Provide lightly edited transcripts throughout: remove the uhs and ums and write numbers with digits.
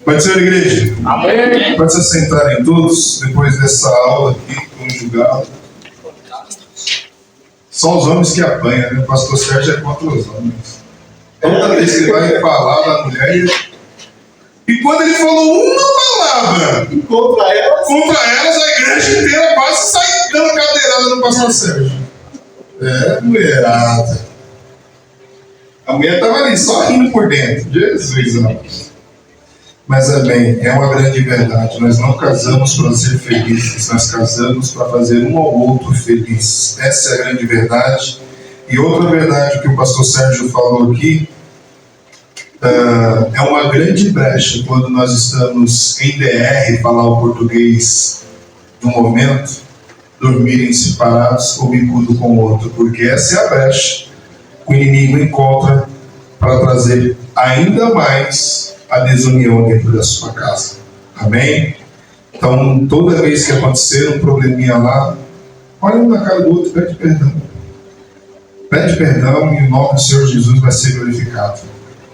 Pode ser, igreja? Amém. Pode se sentarem todos depois dessa aula aqui conjugal. Só os homens que apanham, né? O pastor Sérgio é contra os homens. Toda vez que ele vai falar da mulher, e quando ele falou uma palavra contra elas, a igreja inteira quase sai dando cadeirada no pastor Sérgio. Mulherada. A mulher estava ali só rindo por dentro. Jesus, amor. Mas amém, é uma grande verdade. Nós não casamos para ser felizes, nós casamos para fazer um ao outro feliz. Essa é a grande verdade. E outra verdade que o pastor Sérgio falou aqui, é uma grande brecha quando nós estamos em DR, falar o português do momento, dormirem separados ou bicudo com o outro, porque essa é a brecha que o inimigo encontra para trazer ainda mais a desunião dentro da sua casa. Amém? Então, toda vez que acontecer um probleminha lá, olha um na cara do outro, pede perdão. Pede perdão e o nome do Senhor Jesus vai ser glorificado.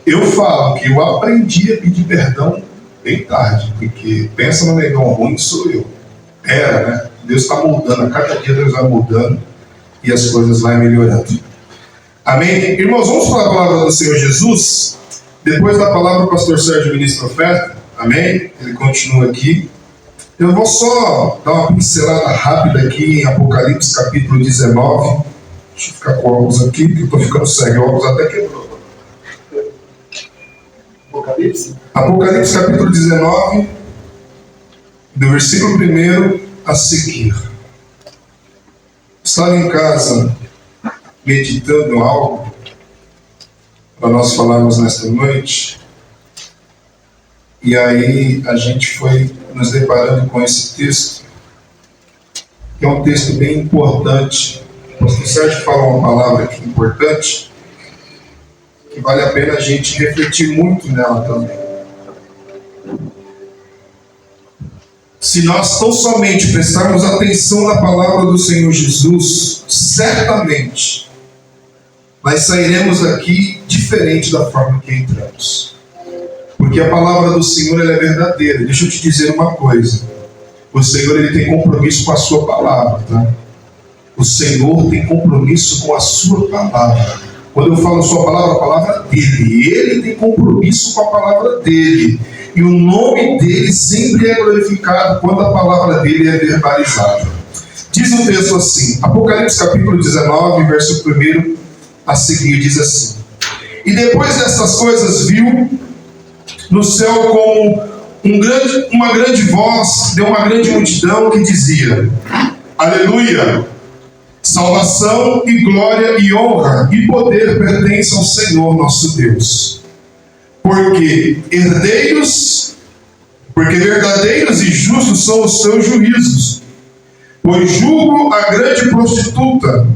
Eu falo que eu aprendi a pedir perdão bem tarde, porque pensa no negão ruim, sou eu. Era, né? Deus está moldando, a cada dia Deus vai moldando e as coisas vão melhorando. Amém? Irmãos, vamos para a palavra do Senhor Jesus. Depois da palavra, o pastor Sérgio ministra a oferta. Amém? Ele continua aqui. Eu vou só dar uma pincelada rápida aqui em Apocalipse capítulo 19. Deixa eu ficar com o óculos aqui, porque eu estou ficando cego. O óculos até quebrou. Apocalipse capítulo 19, do versículo 1 a seguir. Estava em casa meditando algo para nós falarmos nesta noite, e aí a gente foi nos deparando com esse texto, que é um texto bem importante. O pastor Sérgio falou uma palavra aqui importante, que vale a pena a gente refletir muito nela também. Se nós tão somente prestarmos atenção na palavra do Senhor Jesus, certamente nós sairemos daqui diferente da forma que entramos. Porque a palavra do Senhor ela é verdadeira. Deixa eu te dizer uma coisa. O Senhor ele tem compromisso com a sua palavra, tá? O Senhor tem compromisso com a sua palavra. Quando eu falo sua palavra, a palavra dele. Ele tem compromisso com a palavra dele. E o nome dele sempre é glorificado quando a palavra dele é verbalizada. Diz o texto assim, Apocalipse capítulo 19, verso 1 a seguir, diz assim: E depois dessas coisas viu no céu como uma grande voz de uma grande multidão que dizia: Aleluia! Salvação e glória e honra e poder pertencem ao Senhor nosso Deus. Porque verdadeiros e justos são os seus juízos. Pois julgou a grande prostituta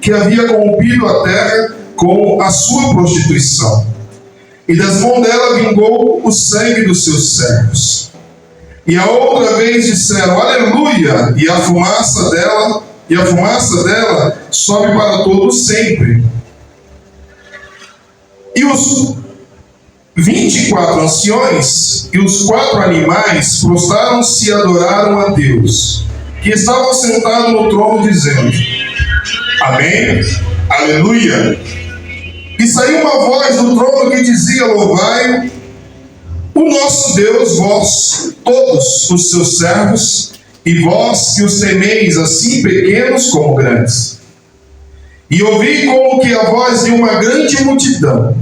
que havia corrompido a terra com a sua prostituição. E das mãos dela vingou o sangue dos seus servos. E a outra vez disseram, aleluia, e a fumaça dela sobe para todo sempre. E os 24 anciões e os 4 animais prostraram-se e adoraram a Deus, que estava sentado no trono, dizendo, amém, aleluia. E saiu uma voz do trono que dizia, louvai o nosso Deus, vós, todos os seus servos, e vós que os temeis, assim pequenos como grandes. E ouvi como que a voz de uma grande multidão,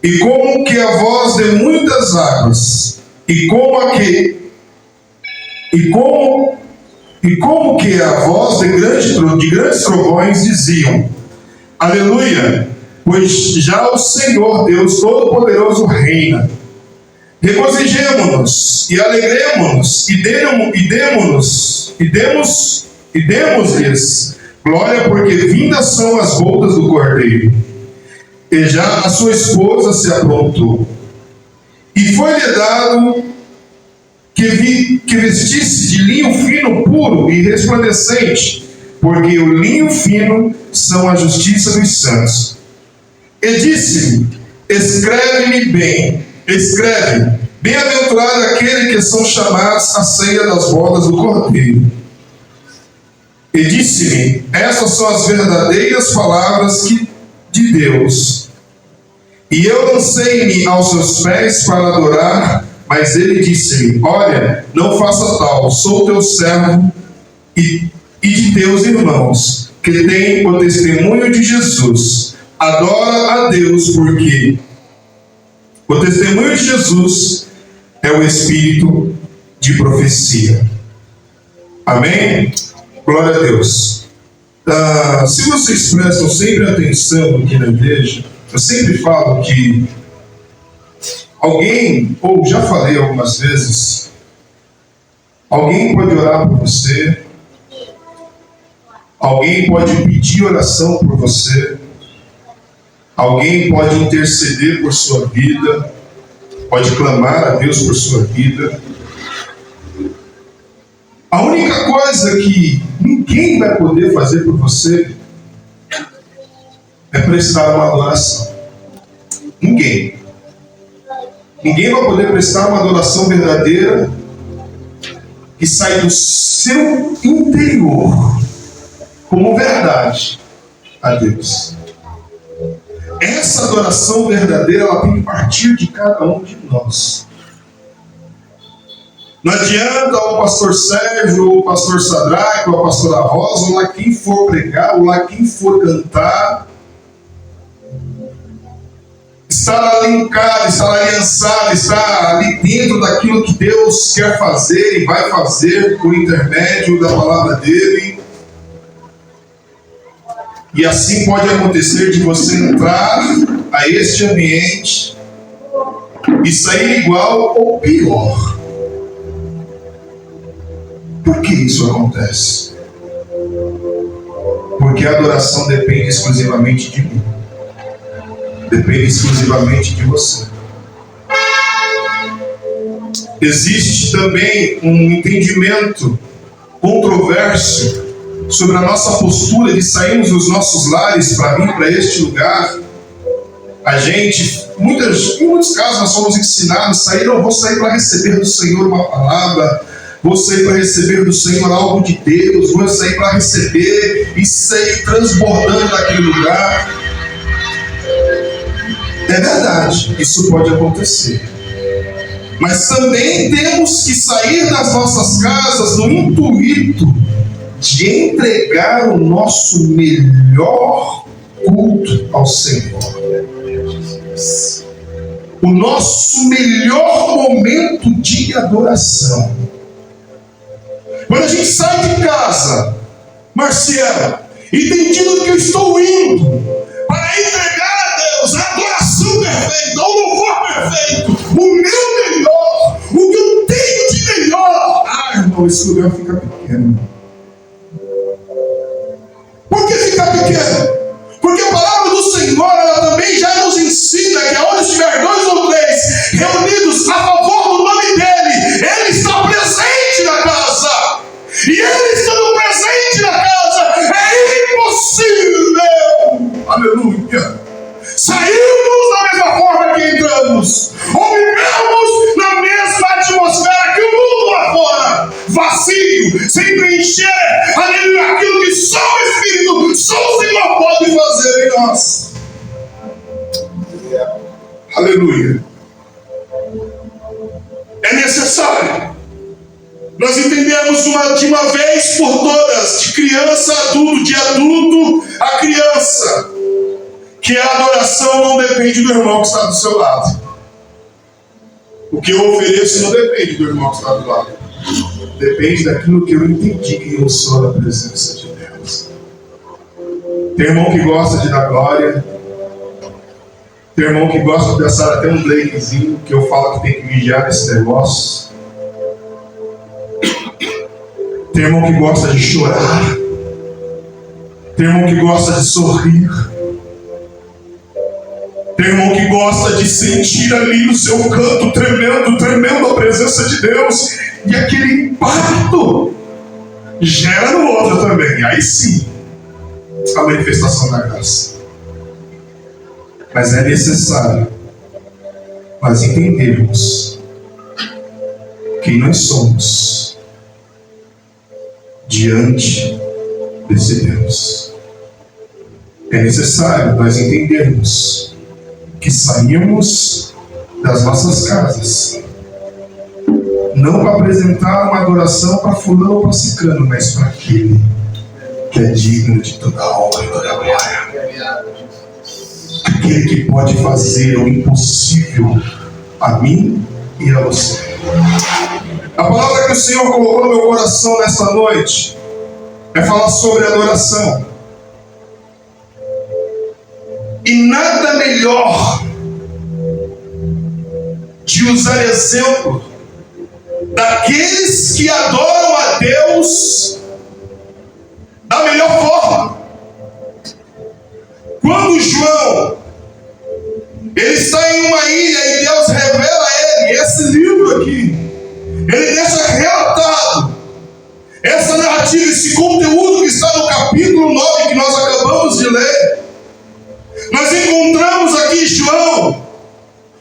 e como que a voz de muitas águas, e como que a voz de grandes trovões diziam, aleluia, pois já o Senhor Deus Todo-Poderoso reina. Regozijemo-nos e alegremo-nos e demos-lhes glória, porque vindas são as bodas do Cordeiro, e já a sua esposa se aprontou. E foi-lhe dado que vestisse de linho fino, puro e resplandecente, porque o linho fino são a justiça dos santos. E disse-me, escreve-me bem, escreve: bem-aventurado aquele que são chamados à ceia das bodas do Cordeiro. E disse-me: essas são as verdadeiras palavras de Deus. E eu lancei-me aos seus pés para adorar, mas ele disse-me: olha, não faça tal, sou teu servo e de teus irmãos, que têm o testemunho de Jesus. Adora a Deus, porque o testemunho de Jesus é o espírito de profecia. Amém? Glória a Deus. Se vocês prestam sempre atenção aqui na igreja, eu sempre falo que alguém, ou já falei algumas vezes, alguém pode orar por você, alguém pode pedir oração por você, alguém pode interceder por sua vida, pode clamar a Deus por sua vida. A única coisa que ninguém vai poder fazer por você é prestar uma adoração. Ninguém. Ninguém vai poder prestar uma adoração verdadeira que sai do seu interior como verdade a Deus. Essa adoração verdadeira, ela tem que partir de cada um de nós. Não adianta o pastor Sérgio, ou o pastor Sadraque, ou a pastora Rosa, ou lá quem for pregar, ou lá quem for cantar, estar linkado, estar aliançado, estar ali dentro daquilo que Deus quer fazer e vai fazer por intermédio da palavra dele. E assim pode acontecer de você entrar a este ambiente e sair igual ou pior. Por que isso acontece? Porque a adoração depende exclusivamente de mim. Depende exclusivamente de você. Existe também um entendimento controverso sobre a nossa postura de sairmos dos nossos lares para vir para este lugar. A gente, em muitos casos, nós somos ensinados a sair: eu vou sair para receber do Senhor uma palavra, vou sair para receber do Senhor algo de Deus, vou sair para receber e sair transbordando daquele lugar. É verdade, isso pode acontecer. Mas também temos que sair das nossas casas no intuito de entregar o nosso melhor culto ao Senhor. O nosso melhor momento de adoração. Quando a gente sai de casa, Marcelo, entendido que eu estou indo para entregar a Deus a adoração perfeita, o louvor perfeito, o meu melhor, o que eu tenho de melhor. Irmão, esse lugar fica pequeno. Por que fica pequeno? Porque a palavra do Senhor, ela também já nos ensina que aonde estiver 2 ou 3 reunidos a favor do nome dele, ele está presente na casa. E ele estando presente na casa, é impossível, aleluia, sairmos da mesma forma que entramos, ou vivemos na mesma atmosfera que o mundo lá fora, vazio, sem preencher, aleluia, aquilo que só o Espírito, só o Senhor pode fazer em nós. Aleluia. É necessário nós entendemos de uma vez por todas, de criança a adulto, de adulto a criança, que a adoração não depende do irmão que está do seu lado. O que eu ofereço não depende do irmão que está do lado. Depende daquilo que eu entendi que eu sou na presença de Deus. Tem irmão que gosta de dar glória. Tem irmão que gosta de dançar até um breakzinho, que eu falo que tem que vigiar esse negócio. Tem irmão que gosta de chorar. Tem irmão que gosta de sorrir. Tem irmão que gosta de sentir ali no seu canto tremendo a presença de Deus. E aquele impacto gera no outro também. Aí sim, a manifestação da graça. Mas é necessário nós entendermos quem nós somos diante desse Deus. É necessário nós entendermos que saímos das nossas casas não para apresentar uma adoração para fulano ou para ciclano, mas para aquele que é digno de toda a honra e toda a glória. Aquele que pode fazer o impossível a mim e a você. A palavra que o Senhor colocou no meu coração nesta noite é falar sobre adoração. E nada melhor de usar exemplo daqueles que adoram a Deus da melhor forma. Quando João ele está em uma ilha e Deus revela a ele esse livro aqui, ele deixa relatado essa narrativa, esse conteúdo que está no capítulo 9 que nós acabamos de ler. Nós encontramos aqui João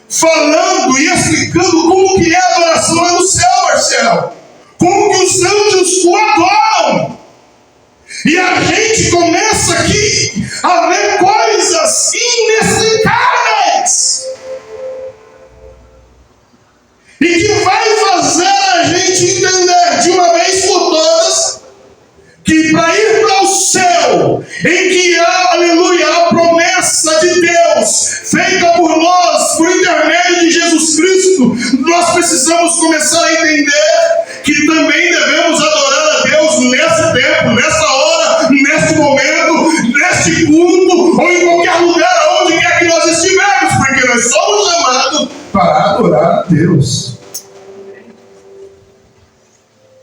falando e explicando como que é a adoração lá no céu, Marcelo. Como que os anjos o adoram. E a gente começa aqui a ver coisas inexplicáveis. E que vai fazer a gente entender de uma vez por todas que para ir para o céu, em que há, aleluia, a promessa de Deus feita por nós, por intermédio de Jesus Cristo, nós precisamos começar a entender que também devemos adorar a Deus nesse tempo, nessa hora, neste momento, neste culto, ou em qualquer lugar, onde quer que nós estivermos, porque nós somos chamados para adorar a Deus.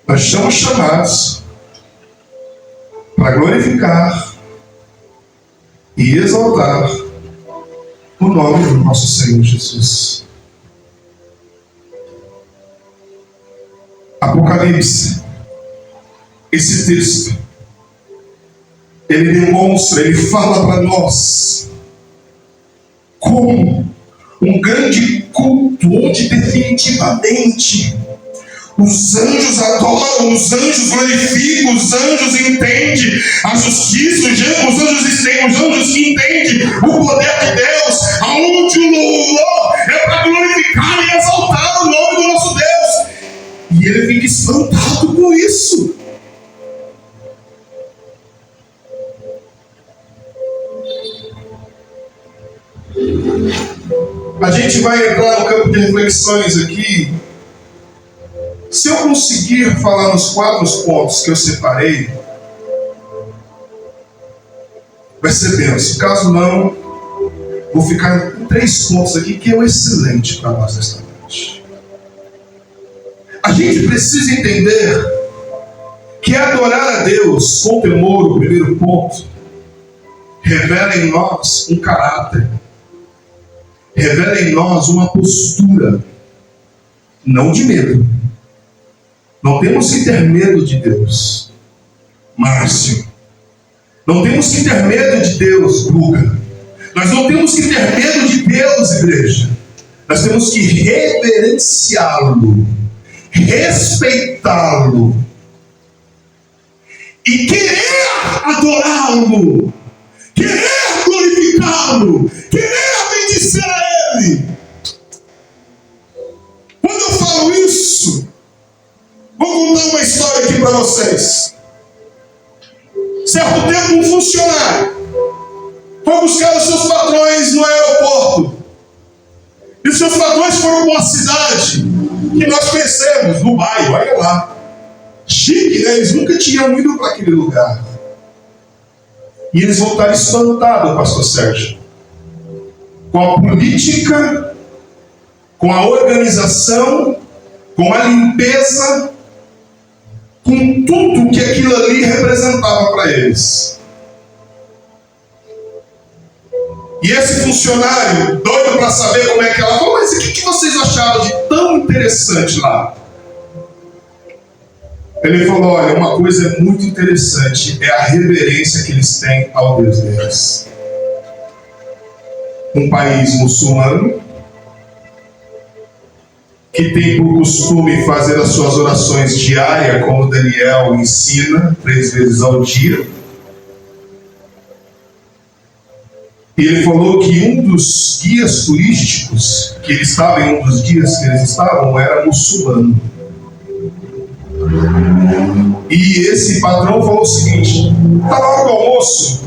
Nós somos chamados para glorificar e exaltar o nome do nosso Senhor Jesus. Apocalipse, esse texto, ele demonstra, ele fala para nós como um grande culto onde definitivamente os anjos adoram, os anjos glorificam, os anjos entendem a justiça, os anjos entendem o poder de Deus, aonde o louvor é para glorificar e exaltar o nome do nosso Deus. E ele fica espantado com isso. A gente vai entrar no campo de reflexões aqui. Se eu conseguir falar nos 4 pontos que eu separei, vai ser benção. Caso não, vou ficar em 3 pontos aqui, que é o excelente para nós nesta noite. A gente precisa entender que adorar a Deus com temor, o primeiro ponto, revela em nós um caráter, revela em nós uma postura, não de medo. Não temos que ter medo de Deus, Márcio. Não temos que ter medo de Deus, Guga. Nós não temos que ter medo de Deus, igreja. Nós temos que reverenciá-lo, respeitá-lo e querer adorá-lo, querer glorificá-lo, querer bendizer a Ele. Quando eu falo isso, vou contar uma história aqui para vocês. Certo tempo, um funcionário foi buscar os seus patrões no aeroporto. E os seus patrões foram para uma cidade que nós conhecemos, Dubai, olha lá. Chique, né? Eles nunca tinham ido para aquele lugar. E eles voltaram espantados, pastor Sérgio, com a política, com a organização, com a limpeza, com tudo que aquilo ali representava para eles. E esse funcionário, doido para saber como é que ela falou, mas o que vocês acharam de tão interessante lá? Ele falou, olha, uma coisa muito interessante é a reverência que eles têm ao Deus deles. Um país muçulmano, que tem por costume fazer as suas orações diárias, como Daniel ensina, 3 vezes ao dia. E ele falou que um dos guias turísticos, que ele estava em um dos dias que eles estavam, era muçulmano. E esse patrão falou o seguinte: está na hora do almoço,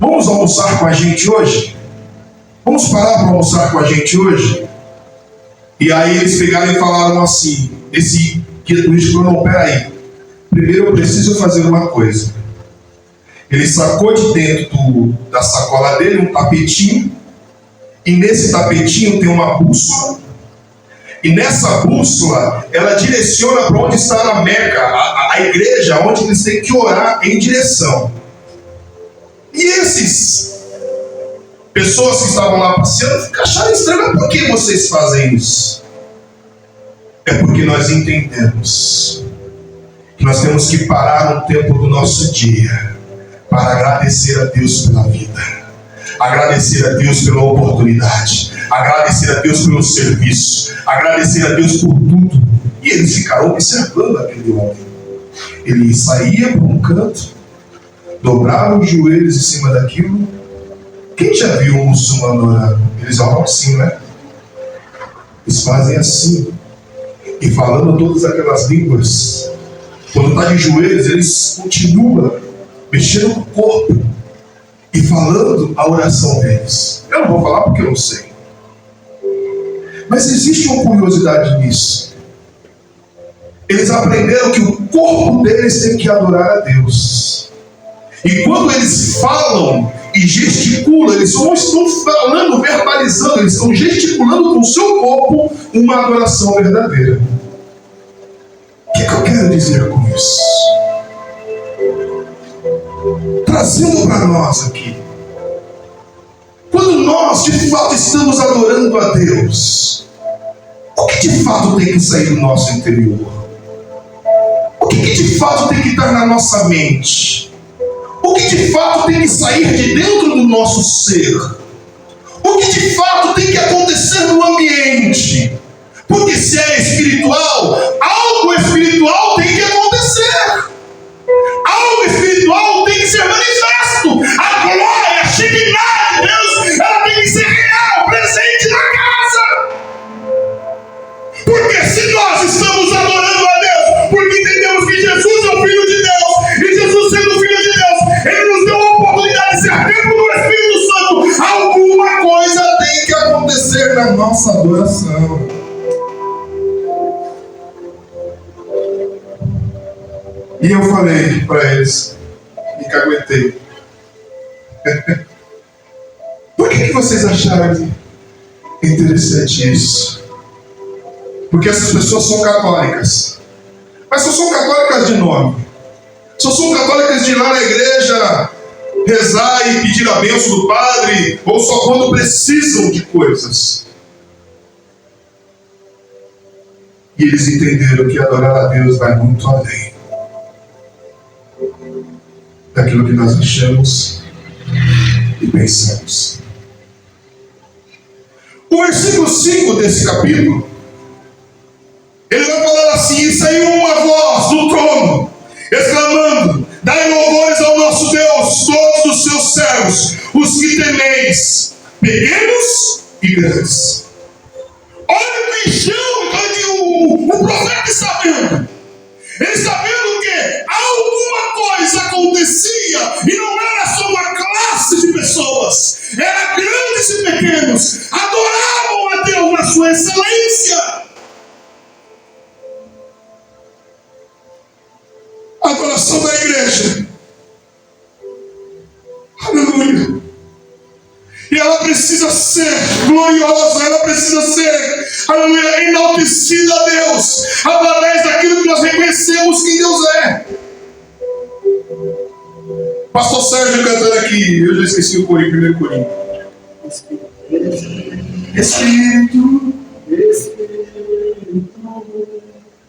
vamos almoçar com a gente hoje? Vamos parar para almoçar com a gente hoje? E aí eles pegaram e falaram assim, esse guia turístico falou: não, peraí, primeiro eu preciso fazer uma coisa. Ele sacou de dentro da sacola dele um tapetinho, e nesse tapetinho tem uma bússola, e nessa bússola ela direciona para onde está a Meca, a igreja, onde eles têm que orar em direção. E esses pessoas que estavam lá passeando acharam estranho. Por que vocês fazem isso? É porque nós entendemos que nós temos que parar um tempo do nosso dia para agradecer a Deus pela vida, agradecer a Deus pela oportunidade, agradecer a Deus pelo serviço, agradecer a Deus por tudo. E eles ficaram observando aquele homem. Ele saía por um canto, dobrava os joelhos em cima daquilo. Quem já viu um muçulmano orando? Eles oram assim, né? Eles fazem assim, e falando todas aquelas línguas. Quando está de joelhos, eles continuam mexendo no corpo e falando a oração deles. Eu não vou falar porque eu não sei. Mas existe uma curiosidade nisso. Eles aprenderam que o corpo deles tem que adorar a Deus. E quando eles falam e gesticulam, eles não estão falando, verbalizando, eles estão gesticulando com o seu corpo uma adoração verdadeira. O que eu quero dizer com isso? Trazendo para nós aqui, quando nós de fato estamos adorando a Deus, o que de fato tem que sair do nosso interior? O que de fato tem que estar na nossa mente? O que de fato tem que sair de dentro do nosso ser? O que de fato tem que acontecer no ambiente? Porque se é espiritual, algo espiritual tem que acontecer. Algo espiritual tem que ser manifesto. A glória, a Shekinah de Deus, ela tem que ser real, presente na casa. Porque se nós estamos adorando a Deus, porque entendemos que Jesus é o Filho de Deus, e Jesus sendo o Filho de Deus, Ele nos deu a oportunidade de ser templo do Espírito Santo, alguma coisa tem que acontecer na nossa adoração. E eu falei para eles, me caguetei. Por que vocês acharam interessante isso? Porque essas pessoas são católicas. Mas só são católicas de nome. Só são católicas de ir lá na igreja, rezar e pedir a bênção do padre, ou só quando precisam de coisas. E eles entenderam que adorar a Deus vai muito além daquilo que nós achamos e pensamos. O versículo 5 desse capítulo, ele vai falar assim: e saiu uma voz do trono, exclamando: dai louvores ao nosso Deus, todos os seus servos, os que temeis, pequenos e grandes. Olha o enxão que o profeta está vendo. Ele está vendo que alguma coisa acontecia, e não era só uma classe de pessoas, era grandes e pequenos, adoravam a Deus na sua excelência. A adoração da igreja, aleluia, e ela precisa ser gloriosa, ela precisa ser, aleluia, enaltecida a Deus, através daquilo que nós reconhecemos que Deus é. Pastor Sérgio cantando aqui, eu já esqueci o corinho, primeiro corinho. Espírito,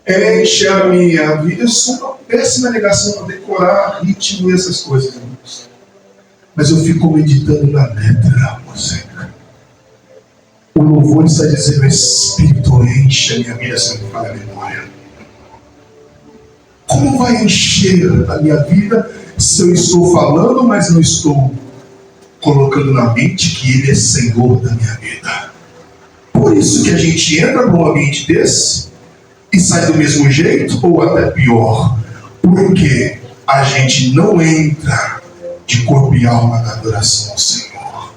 enche a minha vida. Eu sou uma péssima negação para decorar ritmo e essas coisas, irmãos. Mas eu fico meditando na letra da música. O louvor está dizendo: Espírito, enche enche a minha vida, se não me falha a memória? Como vai encher a minha vida se eu estou falando, mas não estou colocando na mente que Ele é Senhor da minha vida? Por isso que a gente entra num ambiente desse e sai do mesmo jeito, ou até pior, porque a gente não entra de corpo e alma na adoração ao Senhor.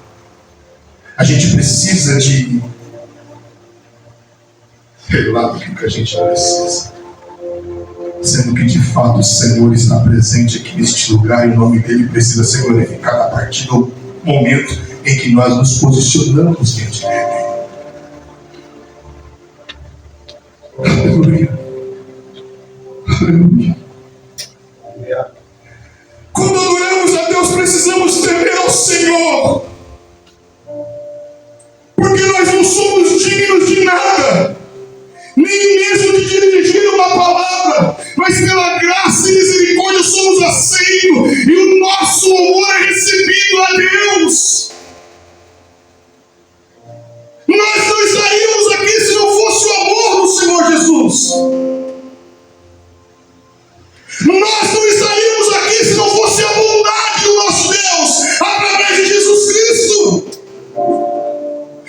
A gente precisa de, sei lá do que a gente precisa, sendo que de fato o Senhor está presente aqui neste lugar e o nome dele precisa ser glorificado a partir do momento em que nós nos posicionamos diante dele. Aleluia. Aleluia. Quando adoramos a Deus, precisamos temer ao Senhor, porque nós não somos dignos de nada, nem mesmo de dirigir uma palavra, mas pela graça e misericórdia somos aceitos, e o nosso louvor é recebido a Deus. Nós não estaríamos aqui se não fosse o amor do Senhor Jesus. Nós não estaríamos aqui se não fosse a bondade do nosso Deus através de Jesus Cristo.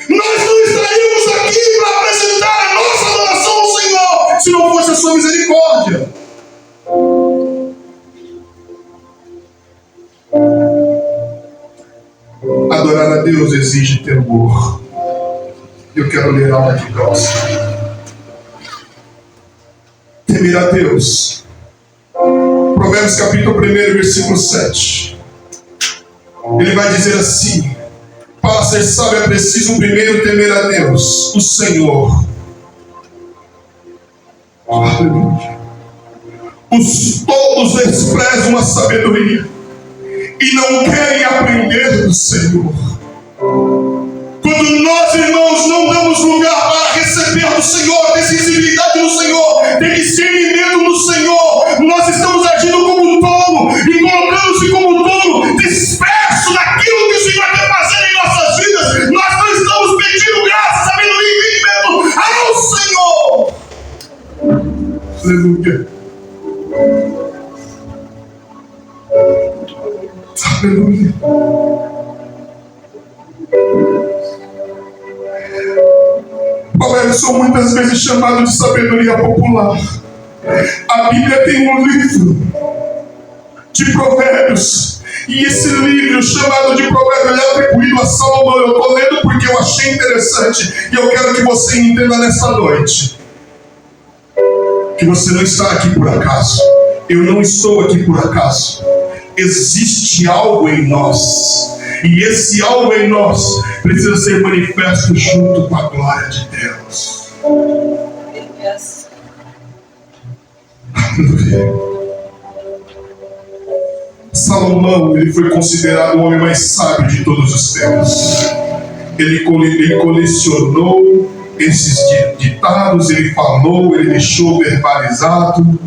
Nós não estaríamos aqui para apresentar a nossa adoração ao Senhor se não fosse a sua misericórdia. Adorar a Deus exige temor. Eu quero ler algo aqui próximo. Temer a Deus. Provérbios capítulo 1, versículo 7. Ele vai dizer assim: para ser sábio é preciso primeiro temer a Deus, o Senhor. Aleluia. Todos desprezam a sabedoria e não querem aprender do Senhor. Quando nós, irmãos, não damos lugar para receber do Senhor, ter sensibilidade no Senhor, ter discernimento no Senhor, nós estamos agindo como tolo e colocando-se como tolo, disperso naquilo que o Senhor quer fazer em nossas vidas. Nós não estamos pedindo graça, sabedoria e entendimento ao Senhor. Aleluia. Aleluia. Provérbios são muitas vezes chamados de sabedoria popular. A Bíblia tem um livro de provérbios, e esse livro chamado de provérbios é atribuído a Salomão. Eu estou lendo porque eu achei interessante e eu quero que você entenda nesta noite que você não está aqui por acaso. Eu não estou aqui por acaso. Existe algo em nós, e esse algo em nós precisa ser manifesto junto com a glória de Deus. Salomão, ele foi considerado o homem mais sábio de todos os tempos. Ele colecionou esses ditados, ele falou, ele deixou verbalizado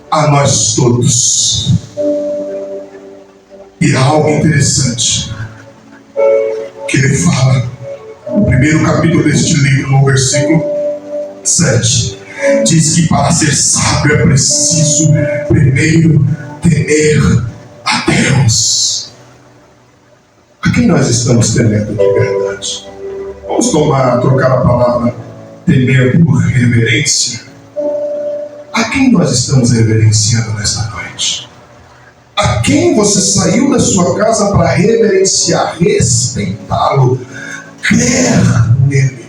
a nós todos. E há algo interessante que ele fala no primeiro capítulo deste livro, no versículo 7. Diz que para ser sábio é preciso primeiro temer a Deus. A quem nós estamos temendo de verdade? Vamos trocar a palavra temer por reverência. A quem nós estamos reverenciando nesta noite? A quem você saiu da sua casa para reverenciar, respeitá-lo, crer nele?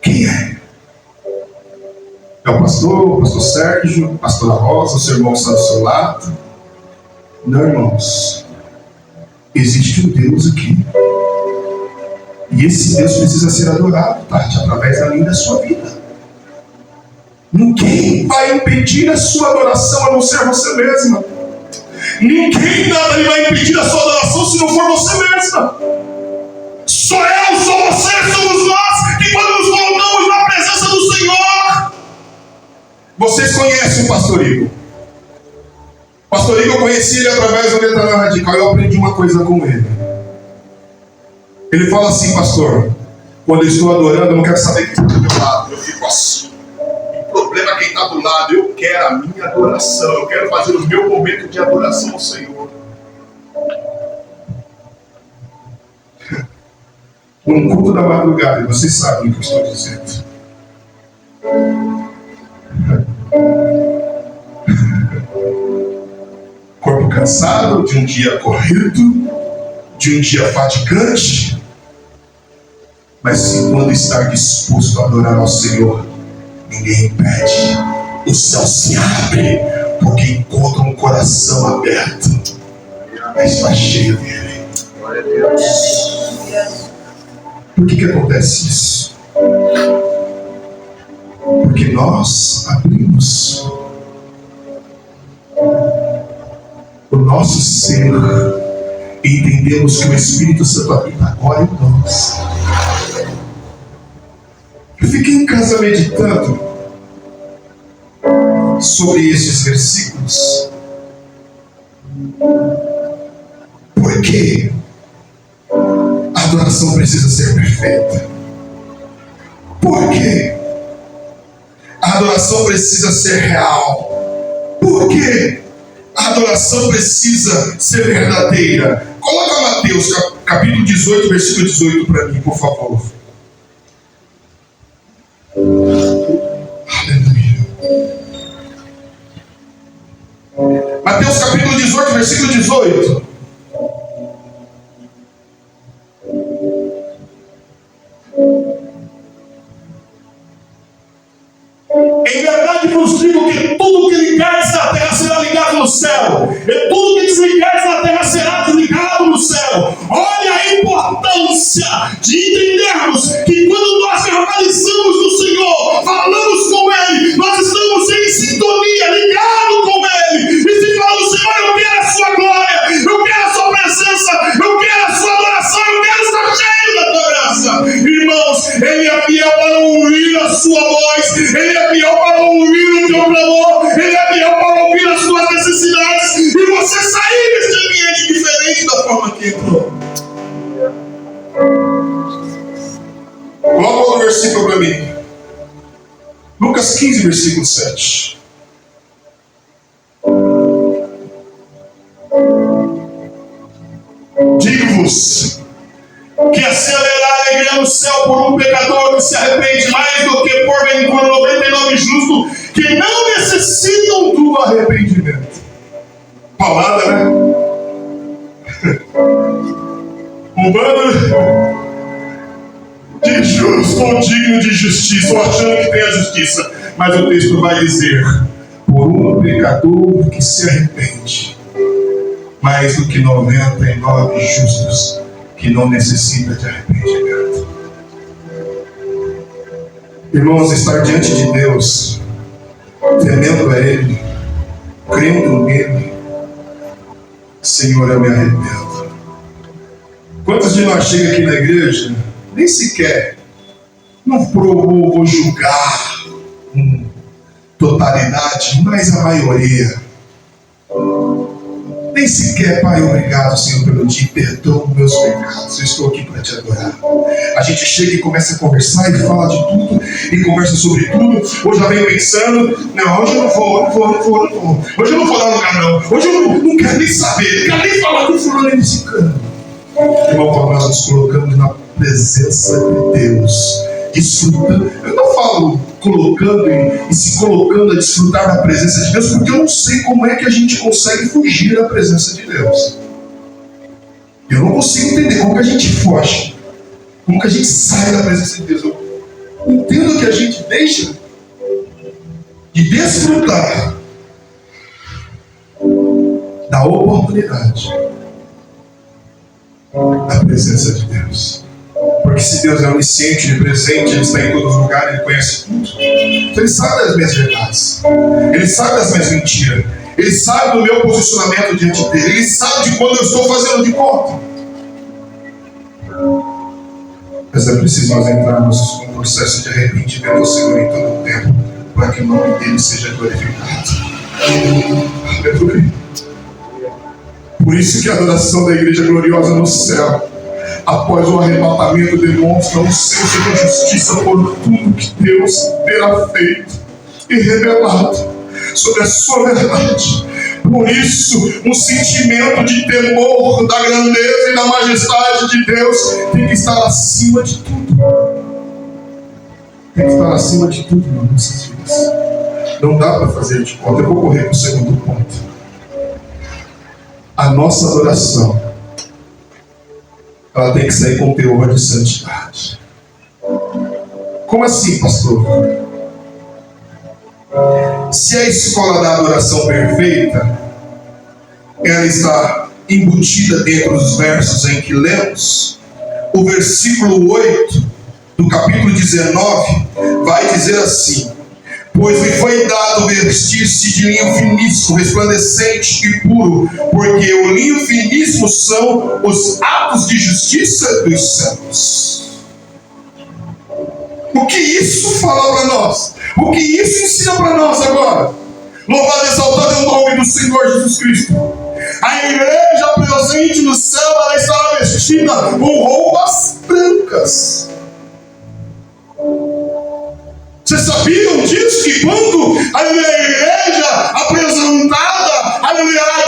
Quem é? É o pastor Sérgio, pastora Rosa, o seu irmão está do seu lado? Não, irmãos. Existe um Deus aqui. E esse Deus precisa ser adorado, Tati, através da minha e da sua vida. Ninguém vai impedir a sua adoração a não ser você mesma. Ninguém nada vai impedir a sua adoração se não for você mesma. Sou eu, sou você, somos nós que quando nos colocamos na presença do Senhor. Vocês conhecem o Pastor Igor? Pastor Igor, eu conheci ele através do Letra Radical. Eu aprendi uma coisa com ele. Ele fala assim: pastor, Quando eu estou adorando, eu não quero saber quem está do meu lado. Eu fico assim. O problema é quem está do lado. Eu quero a minha adoração. Eu quero fazer o meu momento de adoração ao Senhor. Um culto da madrugada, vocês sabem o que eu estou dizendo. Corpo cansado, de um dia corrido, de um dia fatigante. Mas quando estar disposto a adorar ao Senhor, ninguém impede. O céu se abre, porque encontra um coração aberto. Mas está cheio dele. Glória a Deus. Por que acontece isso? Porque nós abrimos o nosso ser e entendemos que o Espírito Santo habita agora em nós. Eu fiquei em casa meditando sobre esses versículos. Por quê? A adoração precisa ser perfeita. Por quê? A adoração precisa ser real. Por quê? A adoração precisa ser verdadeira. Coloca Mateus capítulo 18, versículo 18 para mim, por favor. Aleluia. Mateus capítulo 18, versículo 18. Em verdade vos digo que tudo que ligares na terra será ligado no céu, e tudo que desligares na terra será desligado no céu. Olha a importância de entendermos que quando nós verbalizamos do Senhor, falamos com Ele, nós estamos em sintonia, ligados com Ele. E se falamos, Senhor, eu quero a sua glória, eu quero a sua presença, eu quero a sua adoração, eu quero estar cheio da tua graça. Irmãos, Ele é fiel para ouvir a sua voz, Ele é fiel para ouvir o teu clamor, Ele é fiel para ouvir as tuas necessidades e você sair desse ambiente diferente da forma que entrou. Coloca outro versículo para mim. Lucas 15, versículo 7. Digo-vos que assim haverá alegria no céu por um pecador que se arrepende mais do que por ventura 99 justos que não necessitam do arrependimento. Palavra, né? Um bando de justo ou digno de justiça, ou achando que tem a justiça. Mas o texto vai dizer: por um pecador que se arrepende mais do que 99 justos que não necessita de arrependimento. Irmãos, estar diante de Deus, temendo a Ele, crendo nele, Senhor, eu me arrependo. Quantos de nós chegam aqui na igreja, nem sequer, não vou julgar totalidade, mas a maioria, nem sequer, Pai, obrigado, Senhor, pelo dia, perdoa os meus pecados, eu estou aqui para te adorar. A gente chega e começa a conversar e fala de tudo, e conversa sobre tudo. Hoje já vem pensando, não, hoje eu não vou. Hoje eu não vou dar lugar, não. Hoje eu não quero nem saber, não quero nem falar com fulano e desse cano. Irmão, quando nós nos colocamos na presença de Deus, desfrutando, eu não falo colocando e se colocando a desfrutar da presença de Deus, porque eu não sei como é que a gente consegue fugir da presença de Deus. Eu não consigo entender como que a gente foge, como que a gente sai da presença de Deus. Eu entendo que a gente deixa de desfrutar da oportunidade da presença de Deus. Porque se Deus é onisciente, presente, Ele está em todos os lugares, Ele conhece tudo. Então Ele sabe das minhas verdades, Ele sabe das minhas mentiras, Ele sabe do meu posicionamento diante dEle, Ele sabe de quando eu estou fazendo de conta. Mas é preciso nós entrarmos num processo de arrependimento ao Senhor em todo o tempo, para que o nome dEle seja glorificado. Aleluia. Por isso que a adoração da igreja gloriosa no céu, após o arrebatamento, demonstram um senso de justiça por tudo que Deus terá feito e revelado sobre a sua verdade. Por isso, um sentimento de temor da grandeza e da majestade de Deus tem que estar acima de tudo. Tem que estar acima de tudo nas nossas vidas. Não dá para fazer de conta. Eu vou correr para o segundo ponto. A nossa adoração, ela tem que sair com teor de santidade. Como assim, pastor? Se a escola da adoração perfeita, ela está embutida dentro dos versos em que lemos, o versículo 8 do capítulo 19 vai dizer assim: pois me foi dado vestir-se de linho finíssimo, resplandecente e puro, porque o linho finíssimo são os atos de justiça dos céus. O que isso fala para nós? O que isso ensina para nós agora? Louvado e exaltado é o nome do Senhor Jesus Cristo. A igreja presente no céu, ela estava vestida com roupas brancas. Vocês sabiam disso? Que quando a igreja apresentada a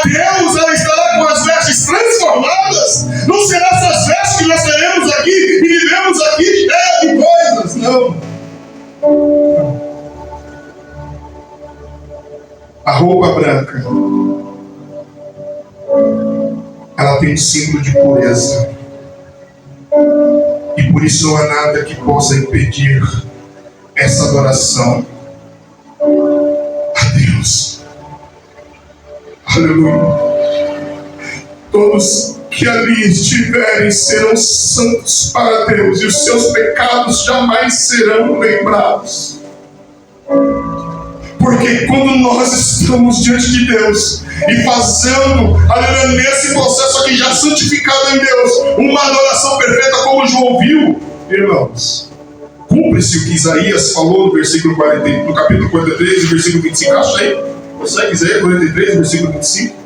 Deus, ela estará com as vestes transformadas. Não será essas vestes que nós teremos aqui e vivemos aqui cheias de coisas. Não. A roupa branca, ela tem um símbolo de pureza. E por isso não há nada que possa impedir essa adoração a Deus. Aleluia. Todos que ali estiverem serão santos para Deus, e os seus pecados jamais serão lembrados. Porque quando nós estamos diante de Deus e fazendo, aleluia, nesse processo aqui já santificado em Deus, uma adoração perfeita como João viu, irmãos, cumpre-se o que Isaías falou no versículo 40, no capítulo 43, versículo 25. Acha aí? Consegue Isaías 43, versículo 25?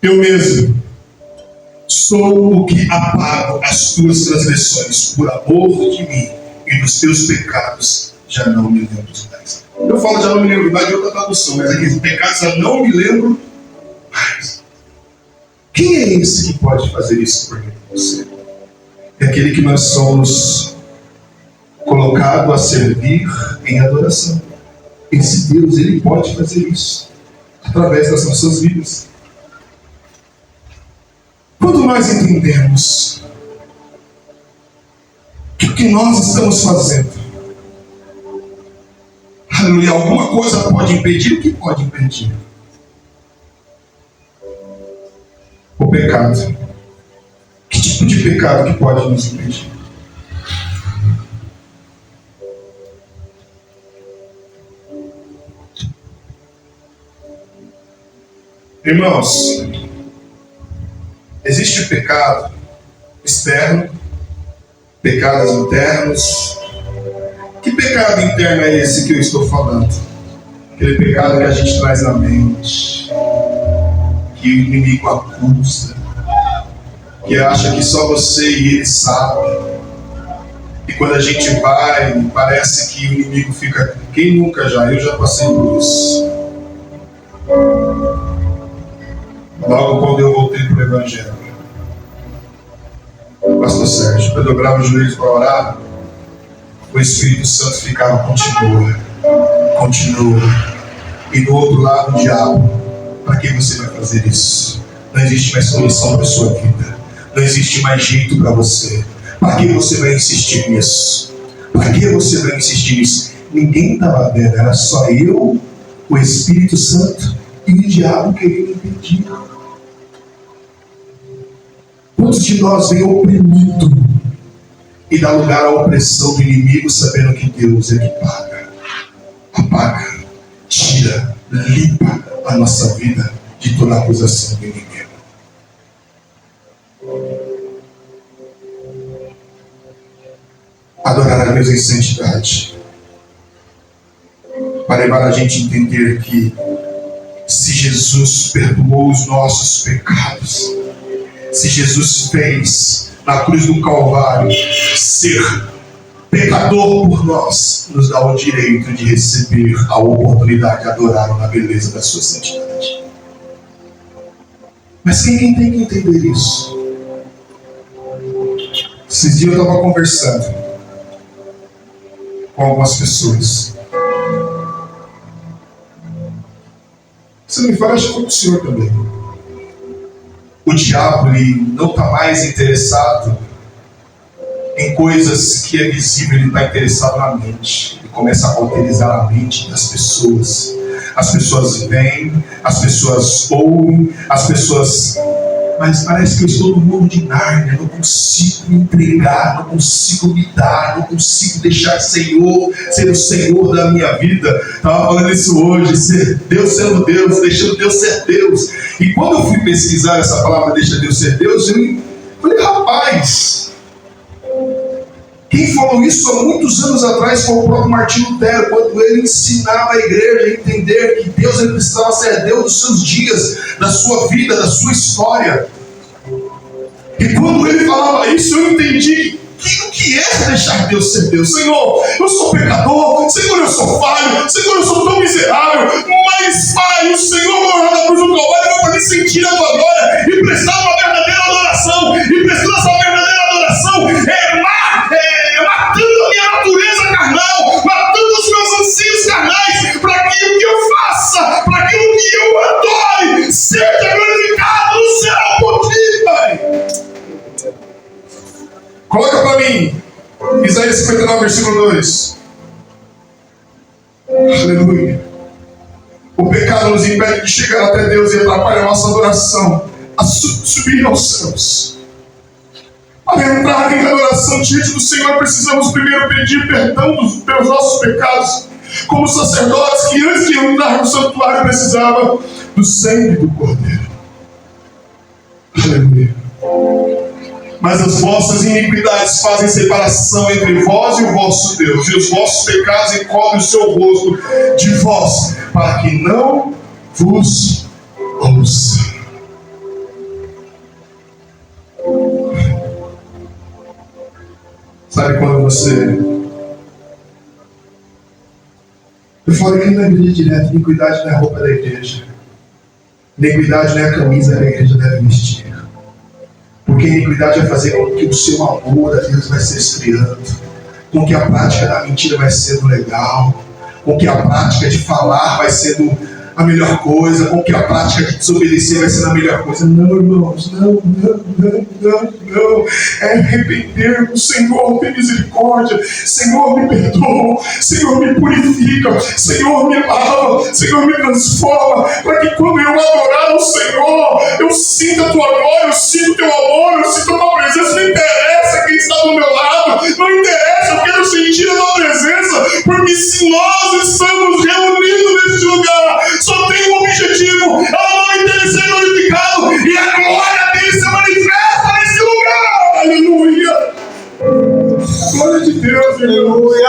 Eu mesmo sou o que apago as tuas transgressões por amor de mim, e dos teus pecados já não me lembro mais. Eu falo já não me lembro mais de outra tradução, mas aqui, pecados já não me lembro mais. Quem é esse que pode fazer isso por mim e por você? É aquele que nós somos colocados a servir em adoração. Esse Deus, ele pode fazer isso através das nossas vidas. Quando nós entendemos que o que nós estamos fazendo, aleluia, alguma coisa pode impedir, o que pode impedir? O pecado. Que tipo de pecado que pode nos impedir? Irmãos, existe o pecado externo, pecados internos. Que pecado interno é esse que eu estou falando? Aquele pecado que a gente traz na mente, que o inimigo acusa, que acha que só você e ele sabem. E quando a gente vai, parece que o inimigo fica... Quem nunca já? Eu já passei por isso. Logo quando eu voltei para o Evangelho, Pastor Sérgio, eu dobrava os joelhos para orar, o Espírito Santo ficava, continua. E do outro lado o diabo: para que você vai fazer isso? Não existe mais solução para a sua vida, não existe mais jeito para você. Para que você vai insistir nisso? Para que você vai insistir nisso? Ninguém estava vendo, era só eu, o Espírito Santo e o diabo querendo impedir. Quantos de nós vem oprimido e dá lugar à opressão do inimigo, sabendo que Deus é que paga, apaga, tira, limpa a nossa vida de toda acusação do inimigo? Adorar a a Deus em santidade. Para levar a gente a entender que se Jesus perdoou os nossos pecados, se Jesus fez na cruz do Calvário ser pecador por nós, nos dá o direito de receber a oportunidade de adorá-lo na beleza da sua santidade. Mas quem tem que entender isso? Esses dias eu estava conversando com algumas pessoas. Se não me fala, acho que foi com o senhor também. O diabo, ele não está mais interessado em coisas que é visível, ele está interessado na mente. Ele começa a cauterizar a mente das pessoas. As pessoas vêm, as pessoas ouvem, as pessoas... Mas parece que eu estou no mundo de Nárnia, não consigo me entregar, não consigo me dar, não consigo deixar o Senhor ser o Senhor da minha vida. Estava falando isso hoje, ser Deus sendo Deus, deixando Deus ser Deus. E quando eu fui pesquisar essa palavra, deixa Deus ser Deus, eu falei, rapaz, quem falou isso há muitos anos atrás foi o próprio Martinho Lutero, quando ele ensinava a igreja a entender que Deus ele precisava ser Deus dos seus dias, da sua vida, da sua história. E quando ele falava isso, eu entendi o que é deixar Deus ser Deus. Senhor, eu sou pecador, Senhor, eu sou falho, Senhor, eu sou tão miserável, mas Pai, o Senhor morreu na cruz do Calvário para me sentir a tua glória e prestar uma verdadeira adoração. E prestar essa verdadeira adoração matando a minha natureza carnal, matando os meus anseios carnais, para que o que eu faça, para que o que eu adore, seja glorificado no céu por ti, Pai. Coloca para mim, Isaías 59, versículo 2. Aleluia. O pecado nos impede de chegar até Deus e atrapalha a nossa adoração a subir aos céus. Para entrar em adoração diante do Senhor, precisamos primeiro pedir perdão pelos nossos pecados, como sacerdotes que antes de entrar no santuário precisavam do sangue do Cordeiro. Aleluia. Mas as vossas iniquidades fazem separação entre vós e o vosso Deus, e os vossos pecados encobrem o seu rosto de vós, para que não vos ouça. Sabe quando você... Eu falo aqui na igreja direto, iniquidade não é a roupa da igreja. Iniquidade não é a camisa que a igreja deve vestir. Porque a iniquidade vai fazer com que o seu amor a Deus vai ser esfriando, com que a prática da mentira vai sendo legal, com que a prática de falar vai sendo a melhor coisa, com que a prática de desobedecer vai sendo a melhor coisa. Não, irmãos, não. É arrepender-nos. Senhor, tem misericórdia. Senhor, me perdoa. Senhor, me purifica. Senhor, me lava. Senhor, me transforma. Para que quando eu adorar o Senhor, eu sinta a tua glória, eu sinto o teu amor, eu sinto a tua presença. Não interessa quem está do meu lado. Não interessa, eu quero sentir a tua presença. Porque se nós estamos reunidos neste lugar, só tem um objetivo: é o nome dele ser glorificado e a glória dele se manifesta nesse lugar. Aleluia! Glória de Deus, aleluia!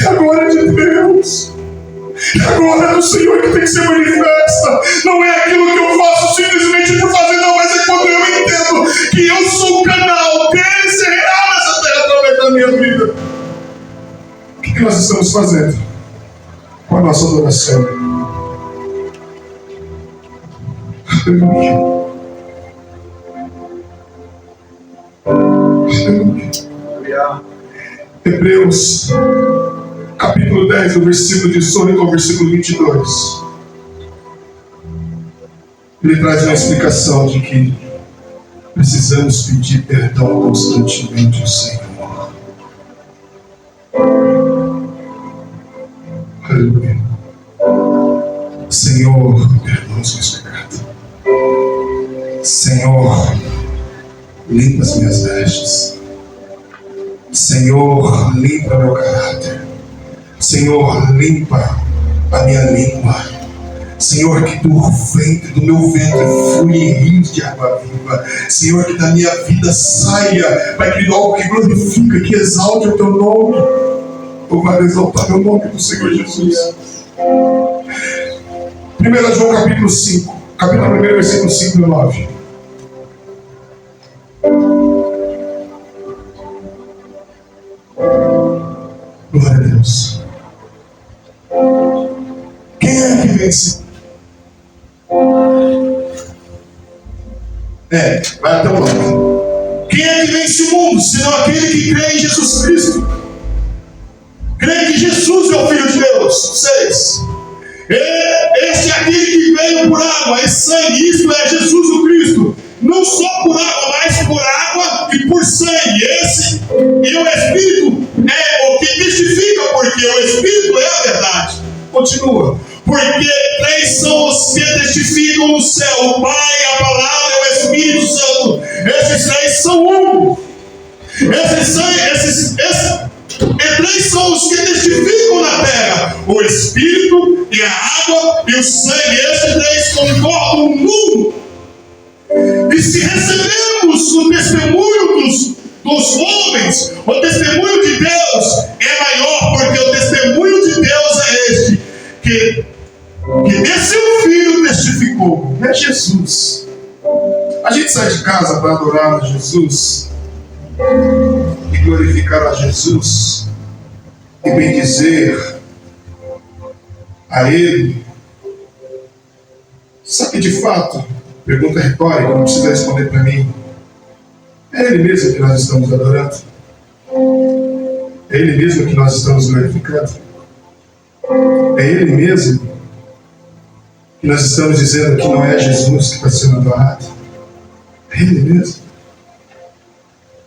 A glória de Deus, a glória do Senhor que tem que ser manifesta. Não é aquilo que eu faço simplesmente por fazer, não, mas é quando eu entendo que eu sou o canal dele ser real nessa terra através da minha vida. O que nós estamos fazendo com a nossa adoração? Aleluia. Hebreus capítulo 10, do versículo 18 ao versículo 22. Ele traz uma explicação de que precisamos pedir perdão constantemente ao Senhor. Aleluia. Senhor, perdoa os meus pecados. Senhor, limpa as minhas vestes. Senhor, limpa meu caráter. Senhor, limpa a minha língua. Senhor, que do meu ventre flui rios de água viva. Senhor, que da minha vida saia, Pai querido, algo que glorifica, que exalte o teu nome. Ou vai exaltar o nome do Senhor Jesus. 1 João capítulo 5, capítulo 1, versículo 5 e 9. Glória a Deus. Quem é que vence? Vai até o lado. Quem é que vence o mundo, senão aquele que crê em Jesus Cristo? Crê que Jesus é o Filho de Deus. 6. Este é aquele que veio por água e sangue, isto é, Jesus o Cristo. Não só por água, mas por água e por sangue. Esse e o Espírito é o que testifica, porque o Espírito é a verdade. Continua. Porque 3 são os que testificam no céu: o Pai, a Palavra e o Espírito Santo. Esses 3 são um. Esses 3 são os que testificam na terra: o Espírito e a água e o sangue. Esses 3 concordam num. E se recebemos o testemunho dos homens, o testemunho de Deus é maior, porque o testemunho de Deus é este, que desse seu Filho testificou. É Jesus. A gente sai de casa para adorar a Jesus e glorificar a Jesus e bendizer a Ele. Só que de fato, pergunta retórica, não precisa responder para mim. É Ele mesmo que nós estamos adorando? É Ele mesmo que nós estamos glorificando? É Ele mesmo que nós estamos dizendo que não é Jesus que está sendo adorado? É Ele mesmo?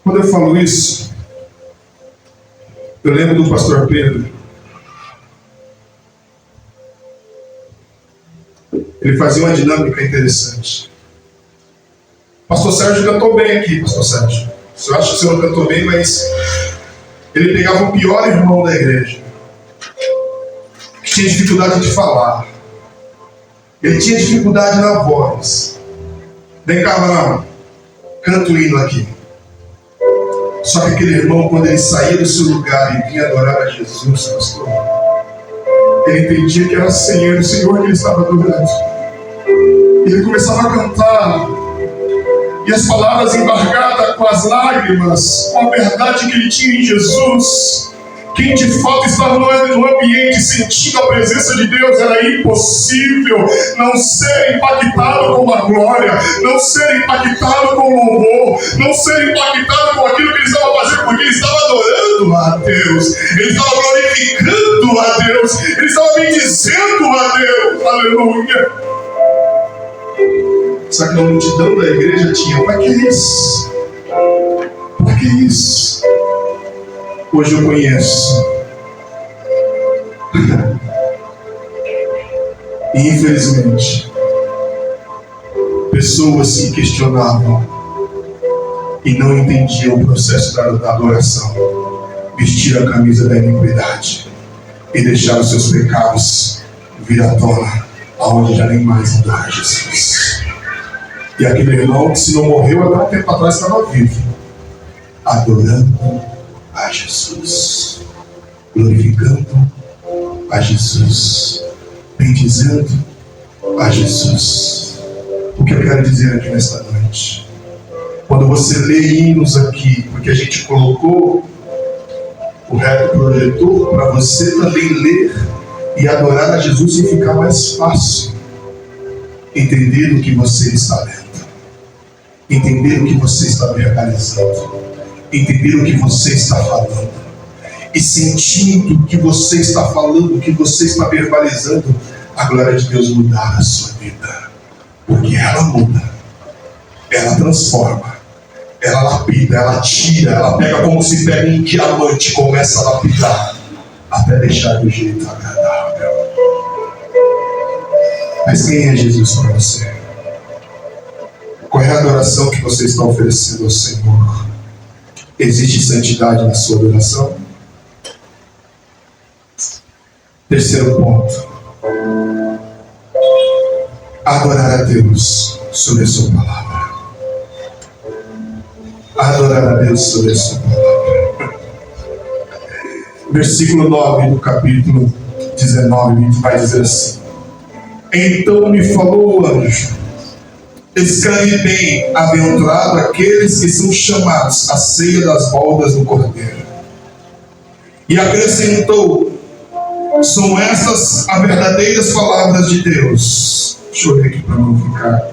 Quando eu falo isso, eu lembro do pastor Pedro. Ele fazia uma dinâmica interessante. Pastor Sérgio cantou bem aqui, pastor Sérgio. Eu acho que o senhor cantou bem, mas ele pegava o pior irmão da igreja, que tinha dificuldade de falar. Ele tinha dificuldade na voz. Vem cá, não. Canta o hino aqui. Só que aquele irmão, quando ele saía do seu lugar e vinha adorar a Jesus, pastor, ele entendia que era o Senhor que ele estava adorando. Ele começava a cantar, e as palavras embargadas com as lágrimas, com a verdade que ele tinha em Jesus. Quem de fato estava no ambiente sentindo a presença de Deus, era impossível não ser impactado com a glória, não ser impactado com o louvor, não ser impactado com aquilo que ele estava fazendo, porque ele estava adorando a Deus, ele estava glorificando a Deus, ele estava bendizendo a Deus. Aleluia. Só que na multidão da igreja tinha: para que isso? Para que isso? Hoje eu conheço. E infelizmente, pessoas se questionavam e não entendiam o processo da adoração. Vestiram a camisa da iniquidade e deixaram seus pecados vir à tona, aonde já nem mais adora Jesus. E aquele irmão que, se não morreu até um tempo atrás, estava vivo, adorando a Jesus, glorificando a Jesus, bendizendo a Jesus. O que eu quero dizer aqui nesta noite? Quando você lê hinos aqui, porque a gente colocou o reto projetor para você também ler e adorar a Jesus, e ficar mais fácil entender o que você está lendo, entender o que você está verbalizando, entender o que você está falando, e sentindo o que você está falando, o que você está verbalizando, a glória de Deus mudar a sua vida, porque ela muda, ela transforma, ela lapida, ela tira, ela pega como se pega um diamante, começa a lapidar até deixar do jeito agradável. Mas quem é Jesus para você? Qual é a adoração que você está oferecendo ao Senhor? Existe santidade na sua adoração? Terceiro ponto. adorar a Deus sobre a sua palavra. Adorar a Deus sobre a sua palavra. Versículo 9 do capítulo 19 vai dizer assim: então me falou o anjo, escreve bem, aventurado aqueles que são chamados à ceia das bodas do Cordeiro. E acrescentou: são estas as verdadeiras palavras de Deus. Deixa eu ler aqui para não ficar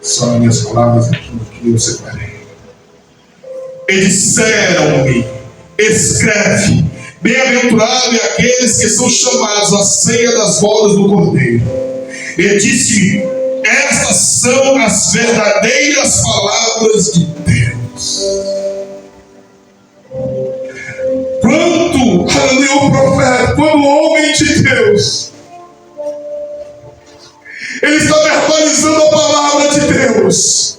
só as minhas palavras aqui que eu separei. E disseram-me: escreve, bem-aventurado é aqueles que são chamados à ceia das bodas do Cordeiro. E disse-me: estas são as verdadeiras palavras de Deus. Quando o profeta, quando o homem de Deus, ele está verbalizando a palavra de Deus,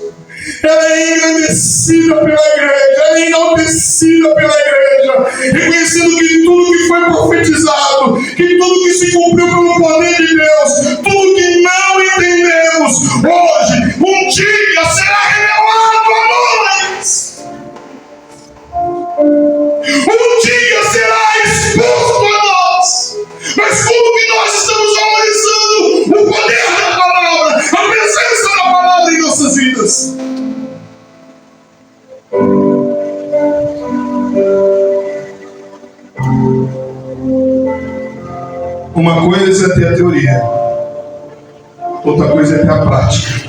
ela é engrandecida pela igreja, ela é enaltecida pela igreja, reconhecendo que tudo que foi profetizado, que tudo que se cumpriu pelo poder de Deus, tudo que não entendemos, hoje, um dia será revelado a nós. Um dia será exposto a nós. Mas como que nós estamos valorizando o poder da palavra, a presença da palavra em nossas vidas? Uma coisa é ter a teoria, outra coisa é ter a prática.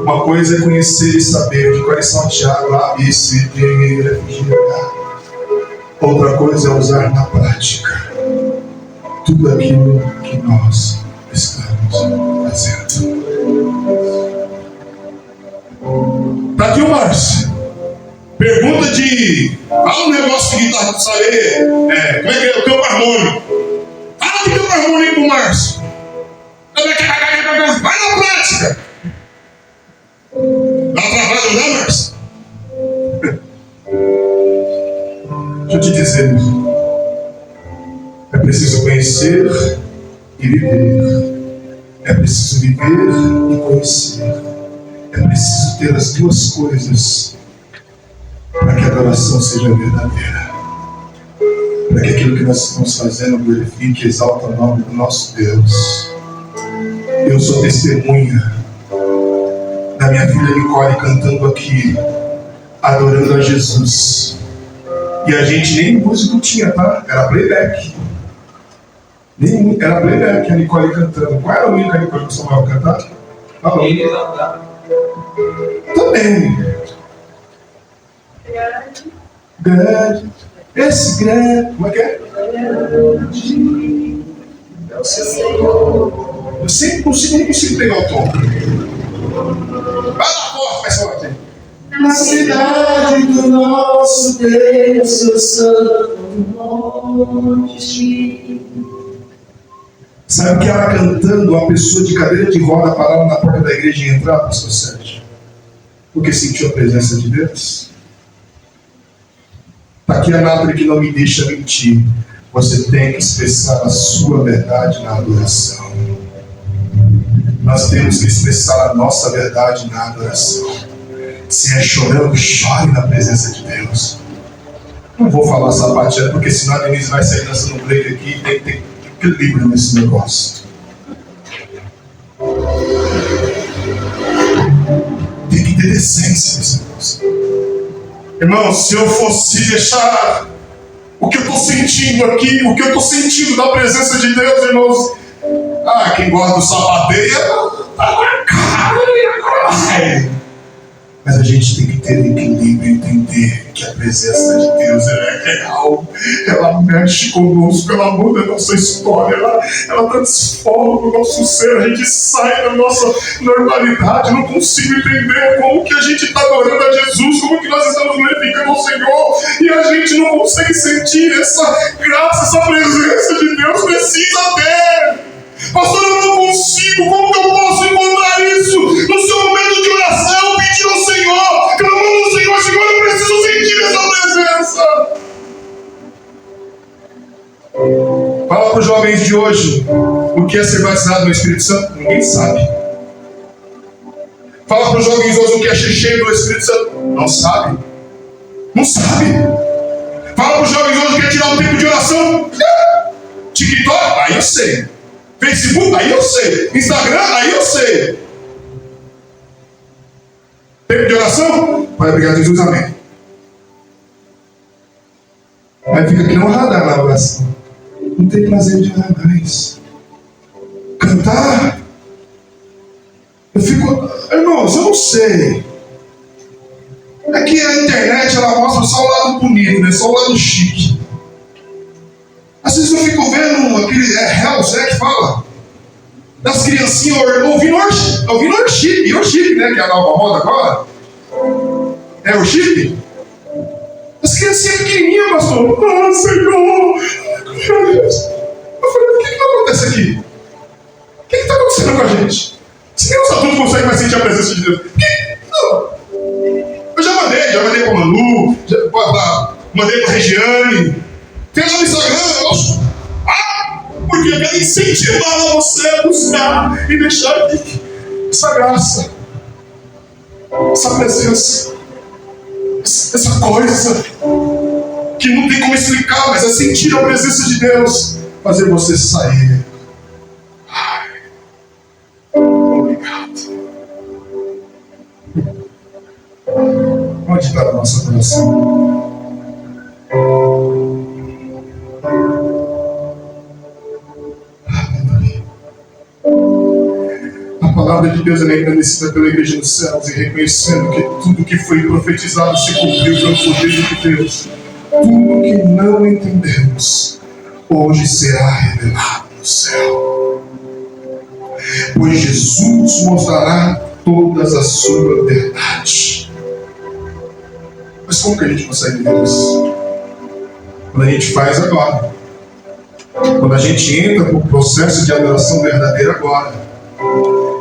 Uma coisa é conhecer e saber de quais são Tiago, A, B, C, D, E, F, G, H. Outra coisa é usar na prática tudo aquilo que nós estamos fazendo. Está aqui o Márcio. Pergunta de... Fala um negócio de guitarra para saber. Como é que é o campo harmônico? Fala de campo harmônico pro Márcio. Vai na prática. Dá trabalho, não, Márcio? Deixa eu te dizer, é preciso conhecer e viver. É preciso viver e conhecer. É preciso ter as duas coisas para que a adoração seja verdadeira. Para que aquilo que nós estamos fazendo glorifique e exalta o nome do nosso Deus. Eu sou testemunha da minha filha Nicole cantando aqui, adorando a Jesus. E a gente nem músico tinha, tá? Era playback. Era playback a Nicole cantando. Qual era o único que a Nicole costumava cantar? Tá bom. Também. Grande. Esse grande. Como é que é? Grande é o Senhor. Eu sempre não consigo pegar o tom. Vai lá, porra, faz forte. Na cidade do nosso Deus, eu santo monte. Sabe o que ela cantando, uma pessoa de cadeira de roda parada na porta da igreja e entrar, pastor Sérgio? Porque sentiu a presença de Deus? Está aqui a Nathalie que não me deixa mentir. Você tem que expressar a sua verdade na adoração. Nós temos que expressar a nossa verdade na adoração. Se é chorando, chore na presença de Deus. Não vou falar sapateando, porque senão a Denise vai sair dançando um break aqui e tem que ter equilíbrio nesse negócio. Tem que ter decência nesse negócio. Irmão, se eu fosse deixar o que eu estou sentindo aqui, o que eu estou sentindo da presença de Deus, irmãos, quem gosta do sapateio tá na cara. Mas a gente tem que ter equilíbrio e entender que a presença de Deus é real. Ela mexe conosco, ela muda a nossa história, ela transforma o nosso ser. A gente sai da nossa normalidade. Não consigo entender como que a gente está adorando a Jesus, como que nós estamos glorificando o Senhor e a gente não consegue sentir essa graça, essa presença de Deus. Precisa ter. Pastor, eu não consigo. Como que eu posso encontrar isso no seu momento de oração, pedindo ao Senhor, clamando ao Senhor? Senhor, eu preciso sentir essa presença. Fala para os jovens de hoje o que é ser batizado no Espírito Santo? Ninguém sabe. Fala para os jovens hoje o que é ser cheio do Espírito Santo? Não sabe. Não sabe. Fala para os jovens hoje o que é tirar um tempo de oração? TikTok? Aí eu sei. Facebook? Aí eu sei. Instagram? Aí eu sei. Tempo de oração? Pai, obrigado, Jesus, amém. Aí fica aqui no radar na oração. Não tem prazer de orar mais. Cantar? Eu fico... Irmãos, eu não sei. É que a internet, ela mostra só o lado bonito, né? Só o lado chique. Às vezes eu fico vendo aquele... Hells, que fala? Das criancinhas ouvindo worship, né? Que é a nova moda agora. É worship? As criancinhas pequenininhas, pastor. Ah, Senhor. Eu falei, o que vai acontecer aqui? O que está acontecendo com a gente? Se nem os adultos conseguem mais sentir a presença de Deus. Não. Eu já mandei para o Manu, mandei para a Regiane. Tem lá no Instagram, porque eu quero incentivar você a buscar e deixar aqui essa graça, essa presença, essa coisa que não tem como explicar, mas é sentir a presença de Deus, fazer você sair. Ai, obrigado. Onde está a nossa coração? A palavra de Deus é engrandecida pela igreja dos céus e reconhecendo que tudo que foi profetizado se cumpriu pelo poder de Deus. Tudo que não entendemos hoje será revelado no céu, pois Jesus mostrará todas a sua verdade. Mas como que a gente consegue ver isso? Quando a gente faz agora, quando a gente entra no processo de adoração verdadeira agora,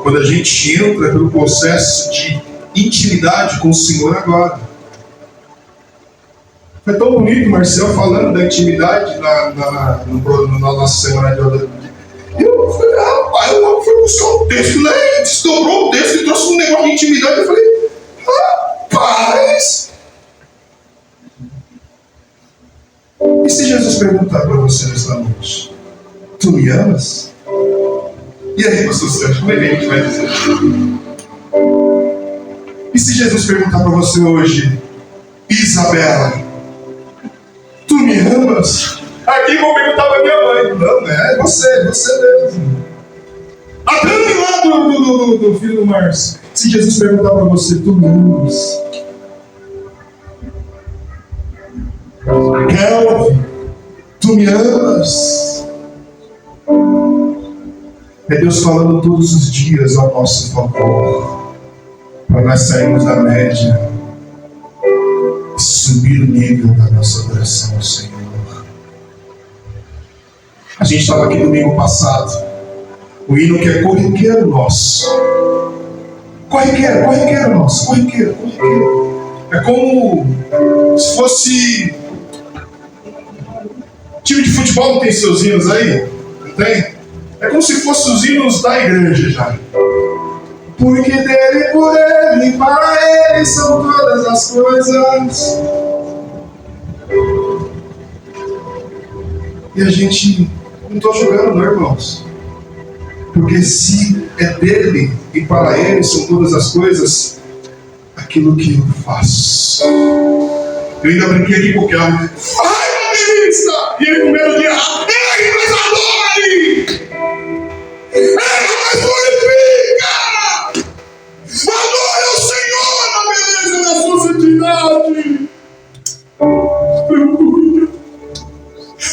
quando a gente entra pelo processo de intimidade com o Senhor agora. Foi tão bonito o Marcel falando da intimidade na nossa semana de adoração. Eu falei, rapaz, eu fui buscar um texto, né? Ele desdobrou o texto e trouxe um negócio de intimidade. Eu falei, rapaz! E se Jesus perguntar para você nesta noite, tu me amas? E aí, pastor Sérgio, como é que a gente vai dizer? E se Jesus perguntar para você hoje, Isabela, tu me amas? Aqui vou perguntar para minha mãe. Não, é você mesmo. A Dani lá do filho do Márcio. Se Jesus perguntar para você, tu me amas? Kelvin, tu me amas? É Deus falando todos os dias ao nosso favor, para nós sairmos da média e subir o nível da nossa adoração ao Senhor. A gente estava aqui domingo passado, o hino que é corriqueiro nosso. Corriqueiro nosso, corriqueiro. É como se fosse... Time de futebol não tem seus hinos aí? Não tem? É como se fossem os hinos da igreja já. Porque dele, por ele, para ele são todas as coisas. E a gente não está jogando, não, irmãos. Porque se é dele e para ele são todas as coisas, aquilo que eu faço. Eu ainda brinquei aqui com o Kelvin. Vai, evangelista! E ele com medo de errar. Ei, mas adore! Ei, mas glorifica! Adore ao Senhor na beleza da sua santidade! Aleluia!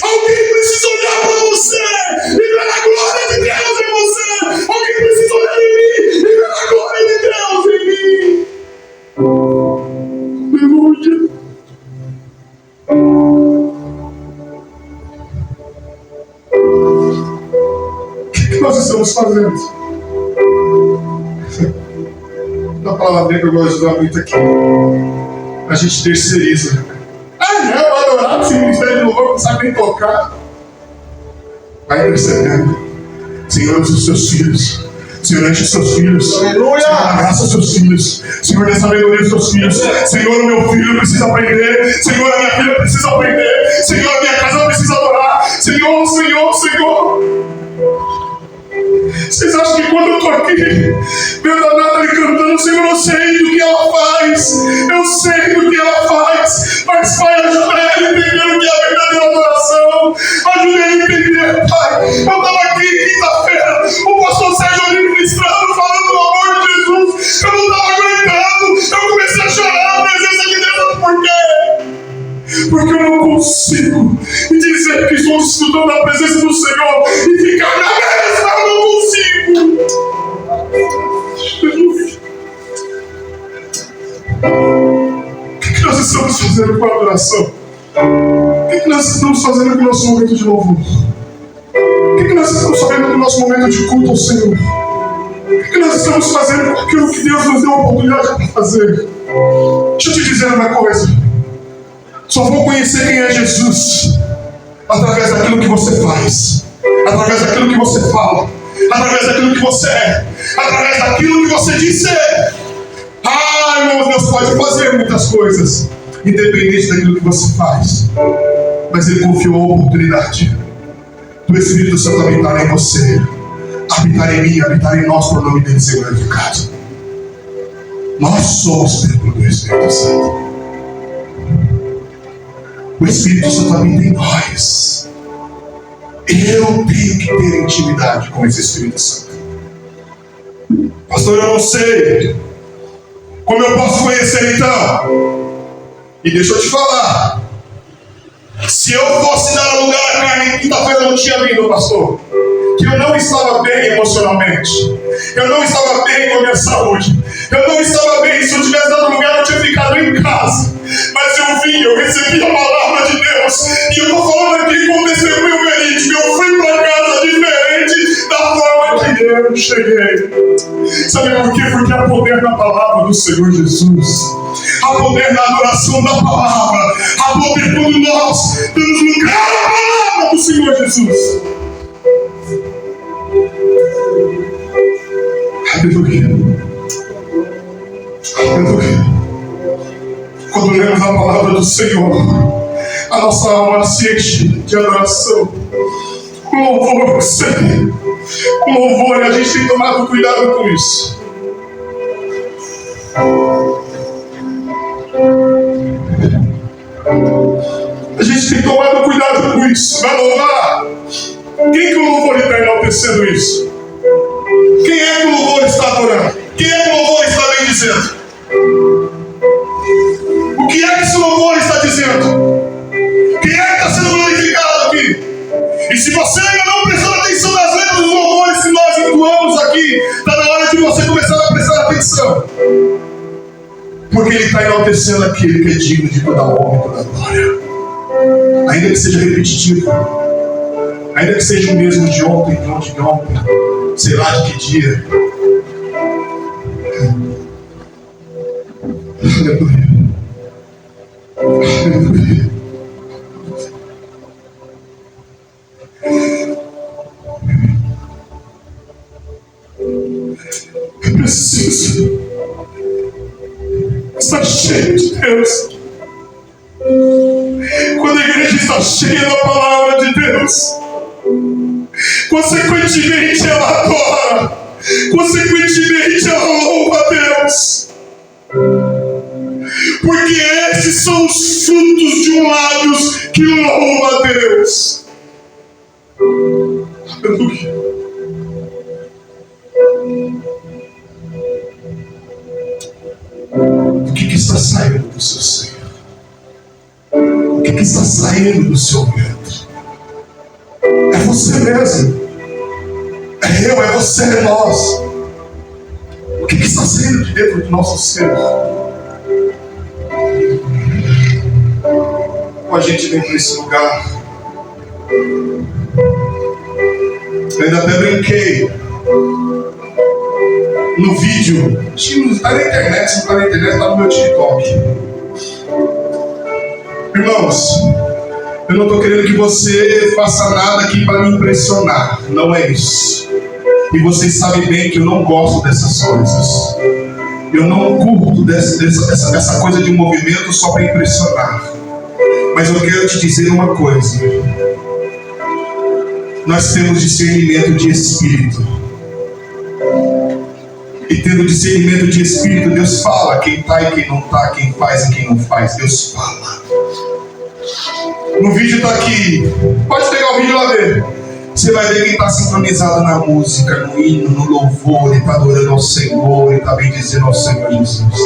Alguém precisa olhar para você e ver a glória de Deus em você! Alguém precisa olhar em mim e ver a glória de Deus em mim! Aleluia! O que nós estamos fazendo? A palavra que eu gosto de usar muito aqui. A gente terceiriza. Ah, não, adorar esse ministério de louvor, não sabe nem tocar. Vai intercedendo. Senhor, usa os seus filhos. Senhor, enche os seus filhos. Aleluia. Senhor, abraça os seus filhos. Senhor, dê sabedoria aos seus filhos. Senhor, o meu filho precisa aprender. Senhor, a minha filha precisa aprender. Senhor, a minha casa precisa adorar. Senhor, Senhor, Senhor. Vocês acham que quando eu estou aqui, vendo a Nathalie cantando, Senhor, eu sei do que ela faz. Eu sei do que ela faz. Mas, Pai, ajuda ela a entender o que é a verdadeira adoração. Ajuda ela a entender, Pai. Eu estava aqui quinta-feira, o pastor Sérgio ministrando, falando do amor de Jesus. Eu não estava aguentando. Eu comecei a chorar na presença de Deus. Por quê? Porque eu não consigo dizer que estou estudando na presença do Senhor e ficar na mesma. Eu não consigo. O que nós estamos fazendo com a adoração? O que nós estamos fazendo com o nosso momento de louvor? O que nós estamos fazendo com o nosso momento de culto ao Senhor? O que nós estamos fazendo com aquilo que Deus nos deu a oportunidade para fazer? Deixa eu te dizer uma coisa. Só vou conhecer quem é Jesus através daquilo que você faz, através daquilo que você fala, através daquilo que você é, através daquilo que você diz ser. Irmãos, Deus pode fazer muitas coisas, independente daquilo que você faz, mas Ele confiou a oportunidade do Espírito Santo habitar em você, habitar em mim, habitar em nós, por nome dele ser glorificado. Nós somos templo do Espírito Santo. O Espírito Santo habita em nós. Eu tenho que ter intimidade com esse Espírito Santo. Pastor, eu não sei como eu posso conhecer então. E deixa eu te falar. Se eu fosse dar lugar à carne, quinta-feira eu não tinha vindo, pastor. Que eu não estava bem emocionalmente. Eu não estava bem com a minha saúde. Eu não estava bem. Se eu tivesse dado lugar, eu tinha ficado em casa. Mas eu vim, eu recebi a palavra de Deus. E eu estou falando aqui com testemunho verídico. Eu fui para casa diferente da forma que eu cheguei. Sabe por quê? Porque há poder na palavra do Senhor Jesus. Há poder na adoração da palavra. Há poder quando nós damos lugar à palavra do Senhor Jesus. Aleluia. Aleluia. Quando lemos a palavra do Senhor, a nossa alma se enche de adoração. O louvor, Senhor. O louvor, e a gente tem tomado cuidado com isso. A gente tem tomado cuidado com isso. Vai louvar? Quem que o louvor está enaltecendo isso? Quem é que o louvor está adorando? Quem é que o louvor está bendizendo? O que é que esse louvor está dizendo? Quem é que está sendo glorificado aqui? E se você ainda não prestou atenção nas letras dos louvores que nós entoamos aqui, está na hora de você começar a prestar atenção. Porque Ele está enaltecendo aquele que é digno de toda a honra e toda a glória. Ainda que seja repetitivo, ainda que seja o mesmo de ontem, de ontem, sei lá de que dia. Aleluia. Aleluia. Eu preciso estar cheio de Deus. Quando a igreja está cheia da palavra de Deus, consequentemente ela adora, consequentemente ela louva a Deus. Porque esses são os frutos de um lábios que louva a Deus. Aleluia. O que está saindo do seu seio? O que está saindo do seu ventre? É você mesmo. É eu, é você, é nós. O que está saindo de dentro do nosso ser? Como a gente vem para esse lugar, eu ainda até brinquei no vídeo. Está na internet, se não está na internet, está no meu TikTok. Irmãos, Eu não estou querendo que você faça nada aqui para me impressionar. Não é isso. E vocês sabem bem que eu não gosto dessas coisas. Eu não curto dessa coisa de um movimento só para impressionar. Mas eu quero te dizer uma coisa. Nós temos discernimento de espírito. E tendo discernimento de espírito, Deus fala quem está e quem não está, quem faz e quem não faz. Deus fala. No vídeo está aqui. Pode pegar o vídeo lá ver. Você vai ver quem está sincronizado na música, no hino, no louvor. Ele está adorando ao Senhor, ele está bendizendo ao Senhor Jesus.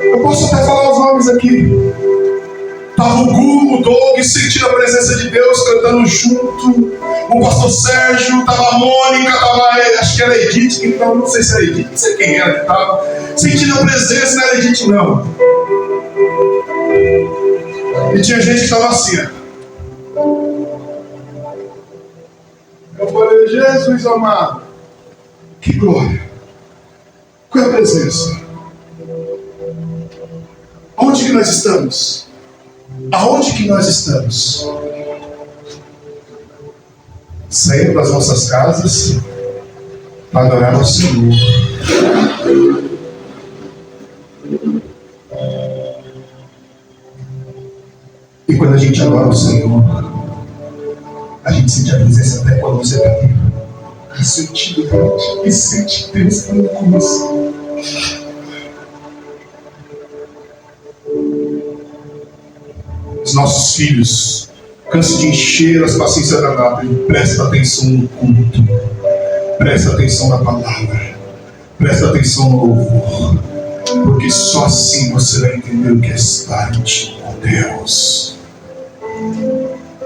Eu posso até falar os nomes aqui. Estava o Gu, o Doug, sentindo a presença de Deus, cantando junto. O pastor Sérgio, estava a Mônica, acho que era a Edith, então não sei se era a Edith, não sei quem era que estava. Sentindo a presença, não era a Edith não. E tinha gente que estava assim, Eu falei, Jesus amado, que glória. Qual é a presença? Onde que nós estamos? Aonde que nós estamos? Saindo das nossas casas para adorar ao Senhor. E quando a gente adora o Senhor, a gente sente a presença até quando você está aqui. Que sentido, gente. Que sente Deus falando com você. Os nossos filhos cansam de encher as paciências da nata. Presta atenção no culto. Presta atenção na palavra. Presta atenção no louvor. Porque só assim você vai entender o que é estar íntimo com Deus.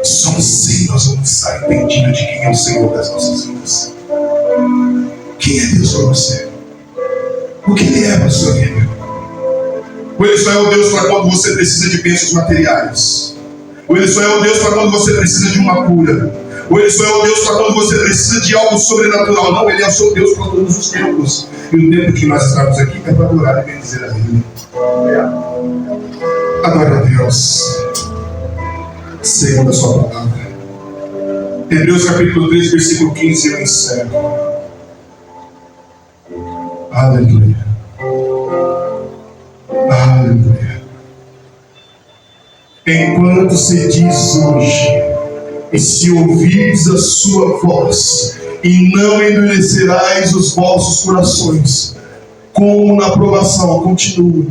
Só assim nós vamos estar entendido de quem é o Senhor das nossas vidas. Quem é Deus para você? O que Ele é para a sua vida? Ou Ele só é o Deus para quando você precisa de bênçãos materiais? Ou Ele só é o Deus para quando você precisa de uma cura? Ou Ele só é o Deus para quando você precisa de algo sobrenatural? Não, Ele é o seu Deus para todos os tempos. E o tempo que nós estamos aqui é para adorar e bendizer a Ele. Adore a Deus segundo a sua palavra. Hebreus capítulo 3, versículo 15, eu encerro. Aleluia. Aleluia. Enquanto se diz hoje, e se ouvirdes a sua voz, e não endurecerás os vossos corações, como na provação, continua.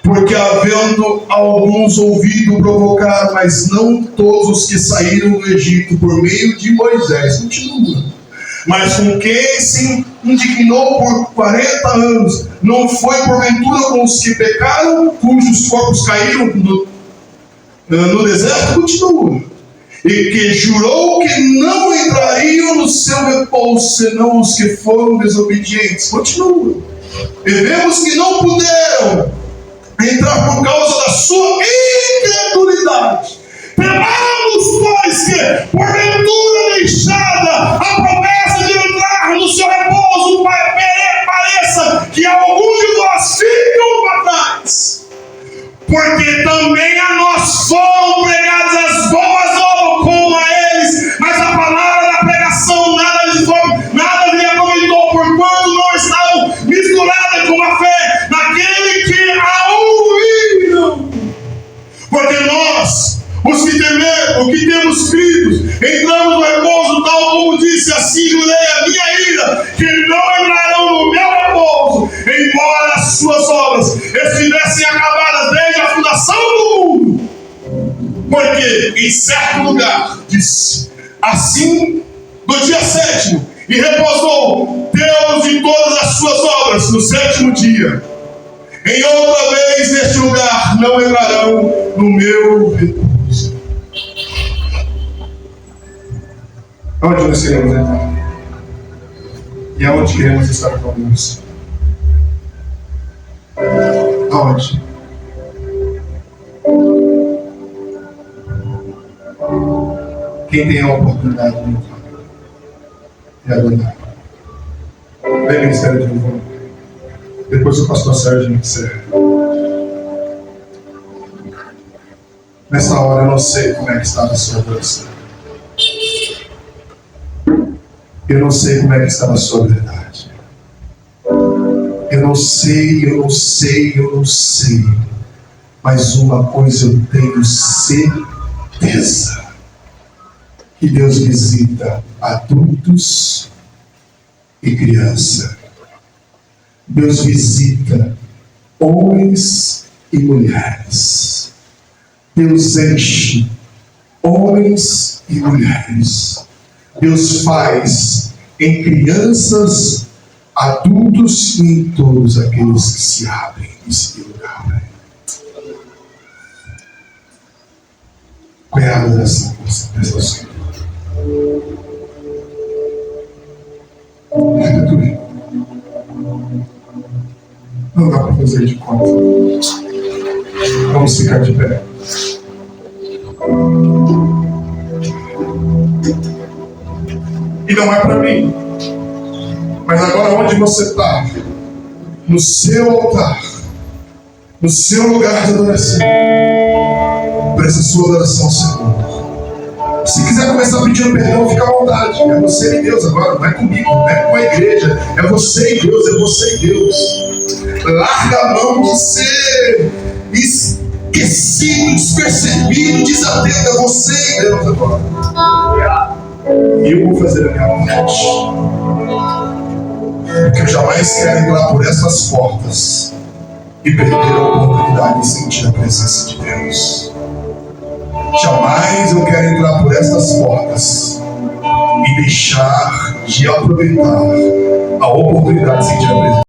Porque havendo alguns ouvido provocar, mas não todos os que saíram do Egito por meio de Moisés, continua. Mas com quem se indignou por 40 anos, não foi porventura com os que pecaram, cujos corpos caíram no deserto? Continua. E que jurou que não entrariam no seu repouso, senão os que foram desobedientes. Continua. E vemos que não puderam entrar por causa da sua incredulidade. Temamos, pois, que porventura deixada a promessa de entrar no seu repouso, pareça que alguns de nós ficam para trás. Porque também a nós foram pregadas as boas novas como a eles, mas a palavra da pregação nada lhe aproveitou, porquanto não estavam misturadas com a fé naquele que a ouviram. Porque nós, os que temos crido, entramos no repouso, tal como disse, assim jurei a minha ira, que não entrarão no meu repouso, embora as suas obras estivessem acabadas desde a fundação do mundo. Porque em certo lugar disse, assim, no dia 7º, e repousou Deus de todas as suas obras no 7º dia. Em outra vez neste lugar não entrarão no meu repouso. Aonde nós queremos entrar? E aonde queremos estar com Deus? Aonde? Quem tem a oportunidade de entrar e adorar? Vem, Ministério de Louvor. Depois o pastor Sérgio encerra. Nessa hora eu não sei como é que estava a sua adoração. Eu não sei como é que estava a sua verdade. Eu não sei. Mas uma coisa eu tenho certeza: que Deus visita adultos e criança. Deus visita homens e mulheres. Deus enche homens e mulheres. Deus faz em crianças, adultos e em todos aqueles que se abrem nesse lugar. Qual é a adoração que você presta ao Senhor? Não dá para fazer de conta. Vamos ficar de pé. E não é para mim. Mas agora onde você está? No seu altar. No seu lugar de adoração. Presta sua adoração ao Senhor. Se quiser começar pedindo perdão, fica à vontade. É você e Deus agora, não é comigo, não é com a igreja. É você e Deus, é você e Deus. Larga a mão de ser esquecido, despercebido, desatento. É você e Deus agora. E eu vou fazer a minha parte. Porque eu jamais quero entrar por essas portas e perder a oportunidade de sentir a presença de Deus. Jamais eu quero entrar por essas portas e deixar de aproveitar a oportunidade de sentir a presença